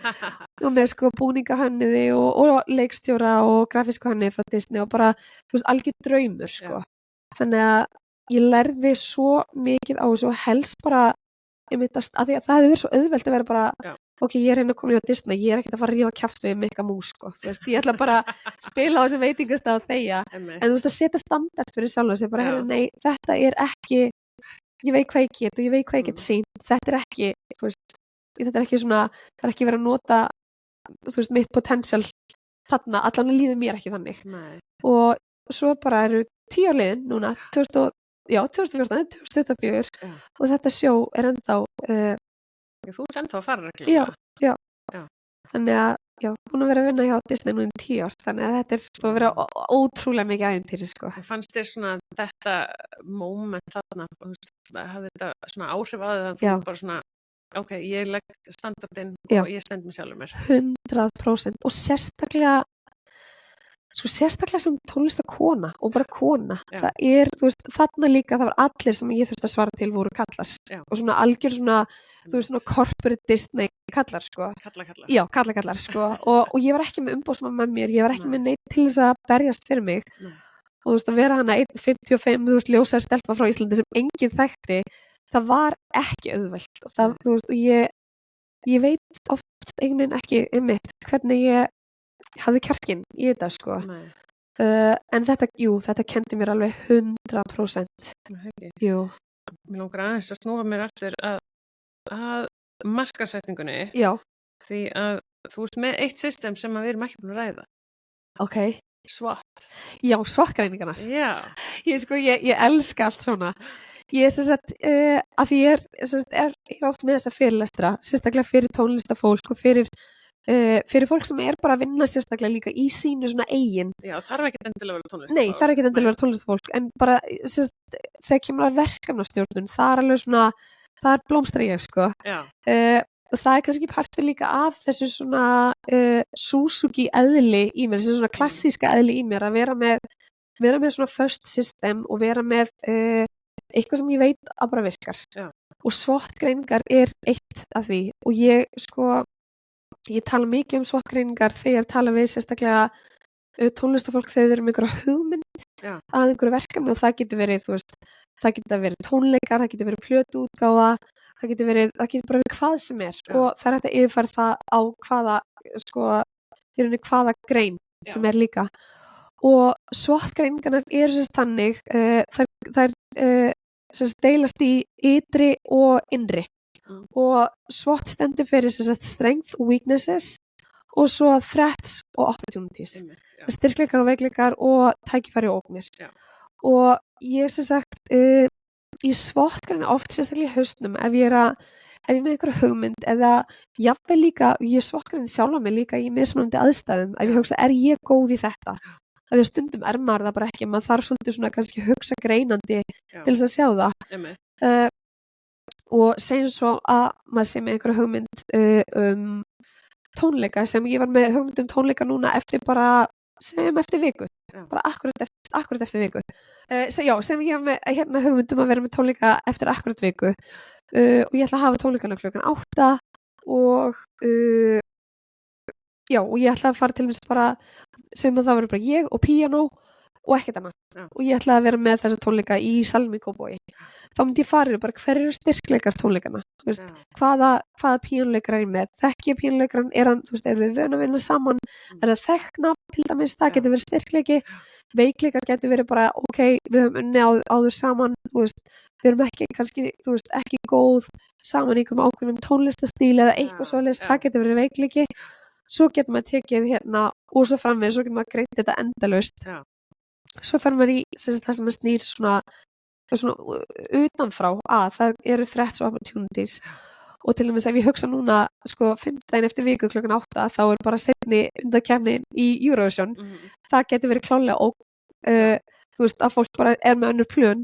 Speaker 3: og með sko búningahönniði og leikstjóra og grafísku hönniði frá Disney og bara, þú veist, algjör draumur sko. Já. Þannig að ég lærði svo mikið á þessu og helst bara að því að það hefði verið svo auðvelt að vera bara, já. Ok, ég er hérna komin á Disney, ég er ekkert að fara að rífa kjaft við Mikka Mús, sko, þú veist, ég ætla bara að spila á þessum veitingastað og þegja, en þú veist að setja standard fyrir sjálf og segja bara, nei, þetta er ekki, ég veit hvað ég get og ég veit hvað ég get sínt, þetta er ekki, þú veist, þetta er ekki svona, það er ekki verið að nota, þú veist, mitt potential þarna, allan líður mér ekki þannig. Nei. Og svo bara eru 10 ár liðin núna, 2014, 2024 og þetta sjó er ennþá
Speaker 2: þú ert ennþá að fara reglulega.
Speaker 3: Já. Þannig að, hún er verið að vinna hjá Disney nú í 10 ár, þannig að þetta er búið að vera ótrúlega mikið ævintýri, sko.
Speaker 2: Fannst þér svona þetta moment þarna, hafði þetta svona áhrif á þig að þú bara svona, ok, ég legg standardinn og ég stend mig sjálfur mér.
Speaker 3: 100% og sérstaklega sem tónlistakona og bara kona. Já. Það er, þú veist, þarna líka það var allir sem ég þurfti að svara til voru kallar. Já. Og svona algjör svona, þú veist, svona corporate Disney kallar, sko. Kallar. Já, kallar, sko. og ég var ekki með umbóðsmann með mér, ég var ekki með neitt til þess að berjast fyrir mig. Nei. Og þú veist, að vera hana 1,55, þú veist, ljósæð stelpa frá Íslandi sem enginn þekkti, það var ekki auðvelt. Og það, þú veist, og ég veit oft einhvern veginn ekki einmitt hvernig ég hafði kjarkinn í þetta, sko. Nei. En þetta kendi mér alveg 100%. Jú.
Speaker 2: Mér langar aðeins að snúa mér aftur að markasetningunni.
Speaker 3: Já.
Speaker 2: Því að þú ert með eitt system sem við erum ekki búin að ræða.
Speaker 3: Ok.
Speaker 2: SWOT.
Speaker 3: Já, SWOT-greiningarnar.
Speaker 2: Já.
Speaker 3: Ég elska allt svona. Ég sem sagt, að því ég er oft með þessa fyrirlestra, sérstaklega fyrir tónlistafólk og fyrir fólk sem er bara að vinna sérstaklega líka í sínu svona eigin.
Speaker 2: Já, þarf ekki endilega að vera tónlistafólk.
Speaker 3: Nei, þarf ekki endilega að vera tónlistafólk, en bara þegar kemur að verkefnastjórnun, það er alveg svona, það er blómstra ég, sko.
Speaker 2: Já.
Speaker 3: Og það er kannski partur líka af þessu svona Suzuki eðli í mér, þessu svona klassíska eðli í mér, að vera með svona first system og vera með eitthvað sem ég veit að bara virkar.
Speaker 2: Já.
Speaker 3: Og SWOT-greiningar er eitt af því, og ég tala mikið um SWOT-greiningar þegar tala við sérstaklega tónlistafólk þegar þeir eru með einhverja hugmynd að einhverju verkefni, og það getur verið, það getur verið tónleikar, það getur verið plötuútgáfa, það getur bara verið hvað sem er. Já. Og það er hægt að yfirfæra það á hvaða grein sem er líka. Og SWOT-greiningarnar eru sérst þannig, þær deilast í ytri og innri. Og SWOT stendur fyrir strength og weaknesses, og svo threats og opportunities. Styrkleikar og veikleikar og tækifæri og ógnir. Já. Og ég sem sagt í SWOT-greiningar oft sérstaklega í hausnum ef ég er með einhverja hugmynd, eða jafnvel líka, ég SWOT-greiningar sjálfa mig líka í mismunandi aðstæðum, ef ég hugsa, er ég góð í þetta? Því að stundum er maður það bara ekki, maður þarf svolítið svona kannski hugsa greinandi til þess að sjá það. Og segjum svo að maður sé með einhverja hugmynd tónleika, sem ég var með hugmynd tónleika núna eftir eftir viku. Bara akkurat eftir viku. Sem ég var með hugmynd að vera með tónleika eftir akkurat viku. Og ég ætla að hafa tónleikana klukkan 8 og ég ætla að fara til minnst bara, sem að það verður bara ég og píanó og ekkert annað. Og ég ætla að vera með þessa tónleika í salnum í Kópavogi. Þá myndi ég fara bara hver eru styrkleikar tónleikana, hvaða píanóleikar er ég með, þekki píanóleikaran, er við vön að vinna saman, er það þekkna til dæmis, það getur verið styrkleiki, veikleikar getur verið bara, ok, við höfum unnið áður saman, við erum ekki kannski, ekki góð saman í einhverjum ákveðnum tónlistastíl eða eitthvað svoleiðis, það getur verið veikleiki. Svo getur maður tekið og svo framvegis, svo getur maður greint þetta endalaust. Svo fer maður í það sem snýr svona utanfrá að það eru threats og opportunities. Og til dæmis ef ég hugsa núna 5 daginn eftir viku klukkan 8, þá er bara seinni undankeppnin í Eurovision. Það getur verið klálega að fólk bara er með önnur plön.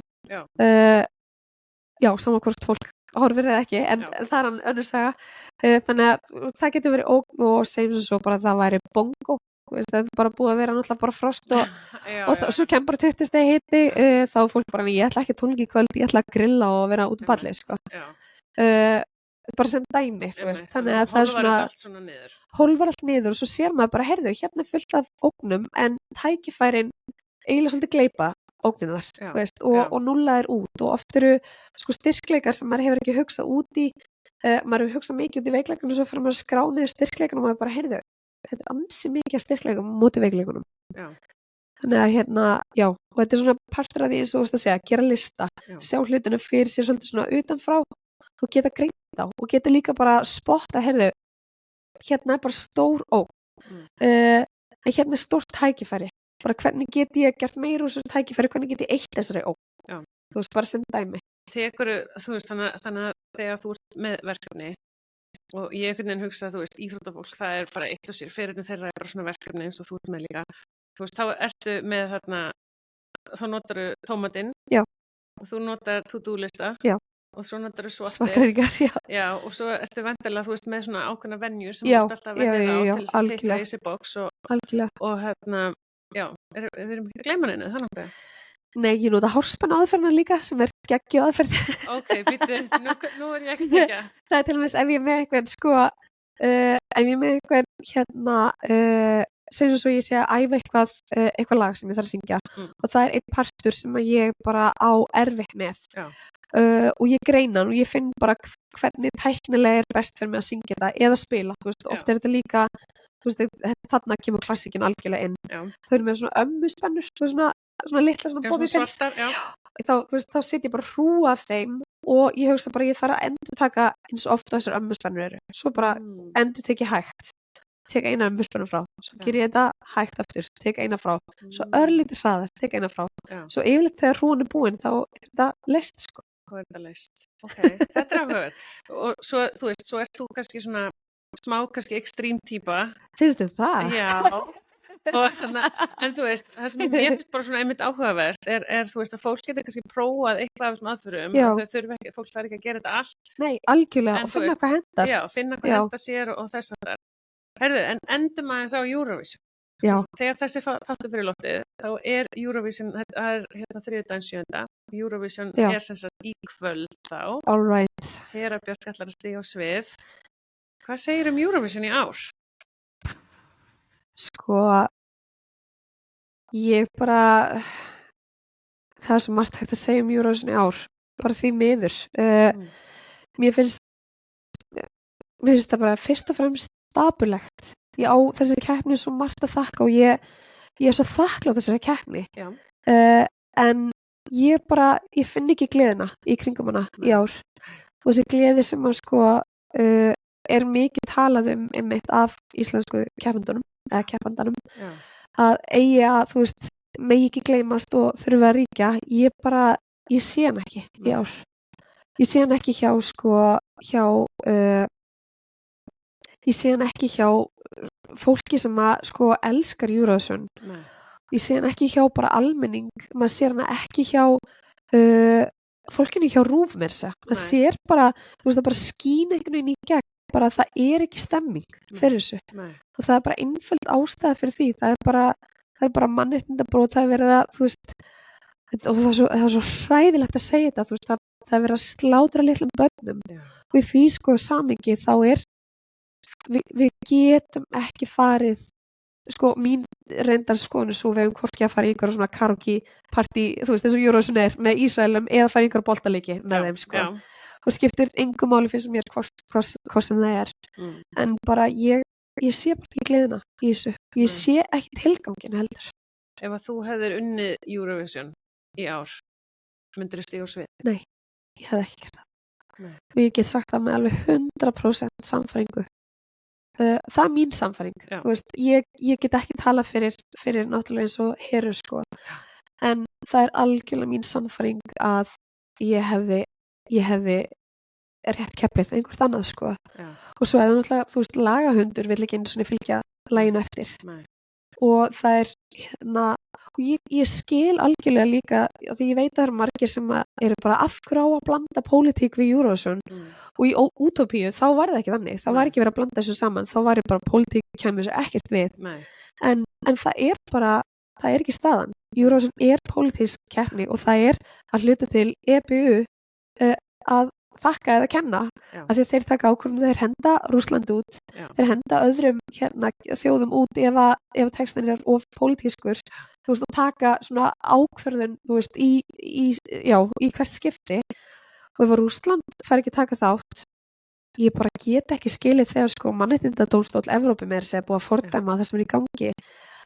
Speaker 3: Saman hvort fólk horfir eða ekki, en það er önnur saga. Þannig að það getur verið ógn, og segjum svo bara að það væri bongo. Það er bara búið að vera náttúrulega bara frost og svo kemur bara 20 stigi hiti, þá er fólk bara, ég ætla ekki tónleika í kvöld, ég ætla að grilla og vera út á balli, bara sem dæmi, þannig að það er hólfar allt niður, og svo sér maður bara, heyrðu, hérna er fullt af ógnum, en tækifærin eiginlega svolítið gleypa ógninar, og núlla er út, og oft eru styrkleikar sem maður hefur ekki hugsað út í, maður hefur hugsað mikið út í veikleikunum, og svo fyrir maður að skrá niður styrkleikunum og maður bara, heyrðu, þetta er ansi mikið styrkleikum móti veikleikunum. Þannig að og þetta er svona partur af því, eins og þú veist að segja, gera lista, sjá hlutinu fyrir sér svolítið svona utanfrá og geta greint á, og geta líka bara spotta, heyrðu, hérna er bara stór ógn, en hérna er stórt tækifæri, bara hvernig get ég gert meira úr þessu tækifæri, hvernig get ég eitt þessari ógn, bara sem dæmi.
Speaker 2: Þannig að þegar þú ert með verkefni, og ég einhvern veginn hugsa að íþróttafólk, það er bara eitt og sér, fyririnn þeirra er bara svona verkefni eins og þú ert með líka, þá ertu með þá notar þú tómatinn, og þú notar to-do-lista, og svo notar þú
Speaker 3: SWOT-greiningar,
Speaker 2: og svo ertu vendilega, með svona ákveðna venjur sem þú ert alltaf að venja á til þess að tikka í þessi box, og við erum ekki að gleyma neina, þannig að
Speaker 3: Nei, ég nota hárspenna aðferðina líka, sem er geggjuð aðferð.
Speaker 2: Ok, býttu, nú er ég ekki geggja.
Speaker 3: Það er til dæmis ef ég er með einhvern, segjum svo ég sé að æfa eitthvað lag sem ég þarf að syngja, og það er einn partur sem ég bara á erfitt með. og ég greina hann og ég finn bara hvernig tæknilega best fyrir mig að syngja þetta eða spila, þú veist, oft þetta líka þú veist, þarna kemur klassíkin algjörlega inn þau eru með svona ömmuspennur svona litla svona bobbypins þá sit ég bara hrúa af þeim og ég hugsa bara ég þarf að endurtaka eins og oft þessar ömmuspennur eru svo bara endur tek ég hægt tek eina ömmuspennu frá, svo ger ég þetta hægt aftur, tek eina frá, svo örlítið hraðar tek eina frá, svo yfirleitt þegar hrúan er búin þá er þetta leyst sko.
Speaker 2: Hvað er þetta leyst? Ok, þetta er áhugaverð og svo, þú veist, svo ert þú kannski svona smá kannski ekstrím típa
Speaker 3: Finnst þið það?
Speaker 2: Já en þú veist, það sem ég finnst bara svona einmitt áhugavert er þú veist að fólk getur kannski prófað eitthvað af þessum aðferðum þau þurfi ekki, fólk þarf ekki að gera þetta allt
Speaker 3: Nei, algjörlega, og finna hvað hendar
Speaker 2: Já, finna hvað hendar sér og þess að það Herðu, en endum aðeins á Eurovision Þegar þessi þáttur fyrir loftið þá er Eurovision, það er hérna 3.7. Eurovision er sem sagt í kvöld þá
Speaker 3: Alright
Speaker 2: Hera Björk ætlar að stíga á svið Hvað segir Eurovision í ár?
Speaker 3: Sko ég bara það er svo margt hægt að segja Eurovision í ár bara því miður mér finnst það bara fyrst og fremst stapulegt ég á þessari keppni svo margt að þakka og ég er svo þakklátt þessari keppni en ég finn ekki gleðina í kringum hana í ár og þessi gleði sem að sko er mikið talað einmitt af íslensku keppendunum eða keppandanum að eigi að þú veist megi ekki gleymast og þurfa að ríkja ég sé hann ekki í ár ég sé hann ekki hjá ég sé hann ekki hjá fólki sem að sko elskar Eurovision ég sé hann ekki hjá bara almenning maður sér hann ekki hjá fólkinu hjá RÚV maður sér bara, þú veist það bara skín einhvern veginn í gegn bara það er ekki stemming fyrir þessu og það er bara einföld ástæða fyrir því það er bara mannréttindabrót það er verið að þú veist og það er svo hræðilegt að segja þetta þú veist það er verið að slátra litlum börnum og í því sko samingi þá er við getum ekki farið sko mín reyndar skoðun svo við hefum hvorki að fara í einhverja svona karaoke partí þú veist eins og Eurovision er með Ísraelum eða fara í einhverja boltaleiki með þeim sko og skiptir engu máli finnst mér hvort sem það er en bara ég sé bara ekki gleðina í þessu ég sé ekki tilgangin heldur
Speaker 2: Ef að þú hefðir unnið Eurovision í ár myndir þú stíga á svið?
Speaker 3: Nei, ég hefði ekki gert það og ég get sagt það með alveg 100% samfæringu það er mín samfæring þú veist, ég get ekki tala fyrir náttúrulega eins og Heru sko en það er algjörlega mín samfæring að ég hefði rétt keppið einhvert annað sko og svo er það náttúrulega, þú veist, lagahundur vill ekki einu svona fylgja laginu eftir og það er hérna og ég skil algjörlega líka því ég veit að það eru margir sem eru bara af hverju á að blanda pólitík við Eurovision og í útópíu þá var það ekki þannig þá var ekki verið að blanda þessu saman þá var bara pólitík kemur þessu ekkert við en það er bara það er ekki staðan Eurovision er pólitísk keppni og það er að hluta til EBU að þakka eða kenna af því að þeir taka ákvörðun þeir henda Rússland út þeir henda öðrum þjóðum út ef textin er of pólitískur þú veist og taka svona ákvörðun þú veist í hvert skipti og ef Rússland fær ekki taka þátt ég bara get ekki skilið þegar sko mannréttindadómstóll Evrópu með þess að búið að fordæma það sem er í gangi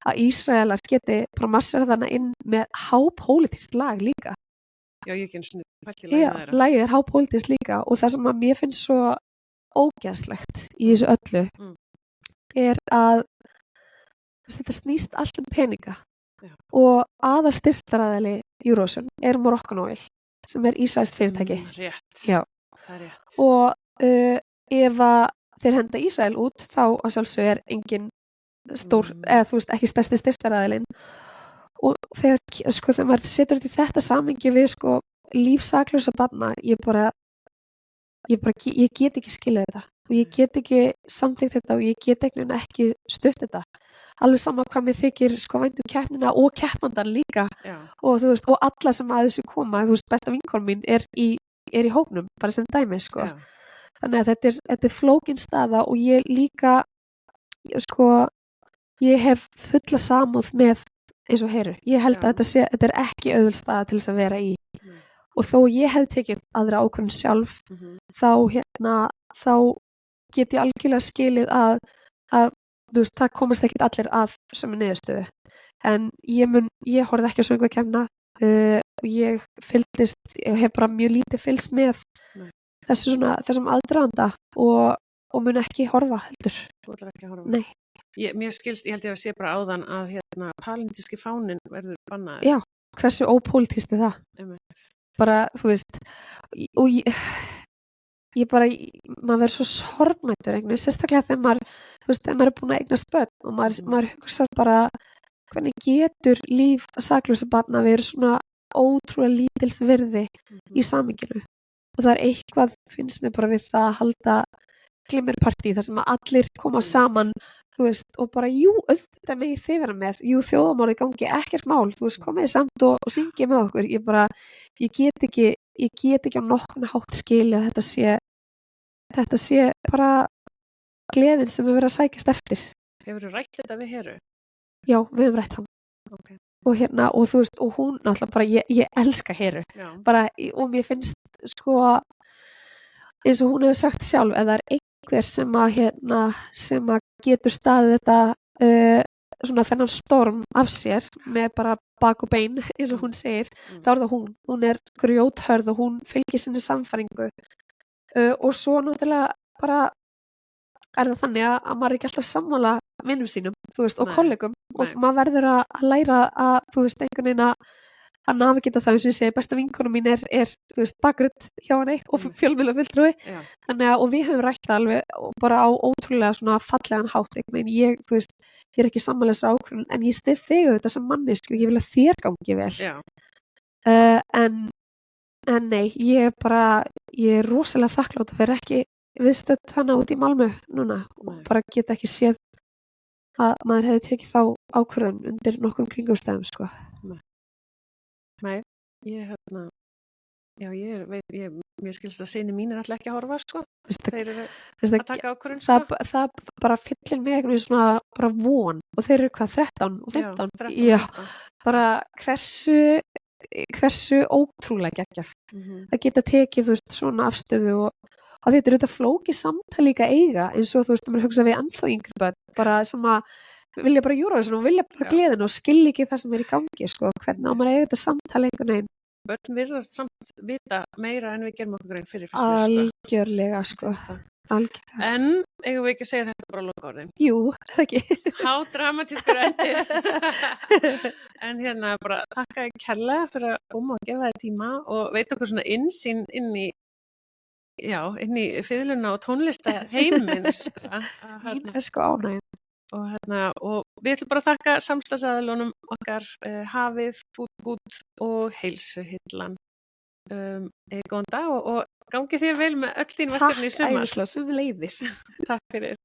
Speaker 3: að Ísraelar geti bara massera þarna inn með hápólitískt lag líka
Speaker 2: Já, ég ekki einu pælt í lagið þeirra.
Speaker 3: Lagið er hápólitískt líka og það sem að mér finnst svo ógeðslegt í þessu öllu er að þetta snýst allt peninga og aðalstyrktaraðili Eurovision er Moroccan Oil sem er ísraelskt fyrirtæki.
Speaker 2: Rétt.
Speaker 3: Já.
Speaker 2: Það er rétt.
Speaker 3: Og ef að þeir henda Ísrael út þá að sjálfsög er engin stór, eða þú veist ekki stærsti styrktaraðilinn og þegar maður setur þetta í þetta samhengi við sko lífsaklausa barna ég get ekki skilja þetta og ég get ekki samþykkt þetta og ég get ekki stutt þetta alveg sama hvað mér þykir sko vænt keppnina og keppandan líka og þú veist og alla sem að þessu koma þú veist besta vinkona mín er í hópnum bara sem dæmi sko þannig að þetta er flókin staða og ég líka sko ég hef fulla samúð með eins og Heru. Ég held að þetta er ekki auðvöld staða til þess að vera í og þó ég hef tekið aðra ákvörðun sjálf þá get ég algjörlega skilið að þú veist, það komast ekkert allir að sömu niðurstöðu en ég horfði ekki á söngvakeppnina og ég hef bara mjög lítið fylgst með þessum aðdraganda og mun ekki horfa heldur.
Speaker 2: Þú ætlar ekki að horfa?
Speaker 3: Nei.
Speaker 2: Mér skilst, ég held ég að sé bara áðan að palestíski fáninn verður bannaður.
Speaker 3: Já, hversu ópólitískt er það? Bara, þú veist, og ég bara, maður verður svo sorgmættur einhvern veginn, sérstaklega þegar maður er búin að eignast börn og maður hugsar bara hvernig getur líf saklausa barna verið svona ótrúlega lítils virði í samhenginu og það er eitthvað, finnst mér bara við það að halda glimmerpartí þar sem að allir koma saman, þú veist, og bara auðvitað megi þið vera með, þjóðamálið gangi ekkert mál, þú veist, komið samt og syngið með okkur, ég get ekki á nokkuna hátt skilja að þetta sé bara gleðin sem við verðum að sækjast eftir.
Speaker 2: Hefurðu rætt þetta við Heru?
Speaker 3: Já, við hefum rætt saman.
Speaker 2: Okay.
Speaker 3: Og þú veist, og hún náttúrulega bara, ég elska Heru, bara, og mér finnst sko, eins og hún hefur sagt sjálf, ef það er einhver sem að getur staðið þetta svona þennan storm af sér með bara bak og bein, eins og hún segir, þá er það hún er grjóthörð og hún fylgir sinni sannfæringu og svo náttúrulega bara er það þannig að maður er ekki alltaf sammála vinnum sínum, þú veist, og kollegum og maður verður að læra að, þú veist, einhvern veginn að navigita það, eins og ég segi, besta vinkonum mín er þú veist, bakgrunn hjá henni og fjölmiðla fulltrúi, þannig að, og við höfum rætt það alveg bara á ótrúlega svona fallegan hátt, einhvern veginn, ég er ekki sammála þessar ákvörðun, en ég styð þig auðvitað sem manneski og ég vil að þér gangi vel. En nei, ég er rosalega þakklátt að vera ekki viðstödd hana út í Malmö núna og bara geta ekki séð að maður hefði tekið þá ákvörðun undir nokkrum kringumstæðum, sko.
Speaker 2: Nei, mér skilst að syni mín er alltaf ekki að horfa, sko. Þeir eru að taka ákvörðun, sko.
Speaker 3: Það bara fyllir mig eitthvað svona bara von og þeir eru hvað, 13 og 15?
Speaker 2: 13.
Speaker 3: Já, bara hversu ótrúlega geggjað. Það geta tekið, þú veist, svona afstöðu og þetta er auðvitað flókið samtal líka eiga eins og þú veist, maður hugsa við ennþá yngri börn bara sem að vilja bara Eurovision og vilja bara gleðin og skilja ekki það sem er í gangi, sko, hvernig á maður að eiga þetta samtal einhvern veginn.
Speaker 2: Börn virðast samt vita meira en við gerum okkur grein fyrir
Speaker 3: algjörlega, sko. Algjörlega.
Speaker 2: En eigum við ekki að segja þetta bara loka orðin?
Speaker 3: Jú, það ekki.
Speaker 2: Há dramatískur endir. En bara þakka þér kærlega fyrir að koma og gefa þér tíma og veit okkur svona innsýn inn í fiðluna og tónlista heiminn, sko.
Speaker 3: Mín er sko ánægð.
Speaker 2: Og við ætlum bara að þakka samstarfsaðilunum okkar, Hafið, Fútbút og Heilsuhillan. Góðan dag og gangi þér vel með öll þín verkefni í sumar.
Speaker 3: Takk, æðislega, sömuleiðis.
Speaker 2: Takk fyrir.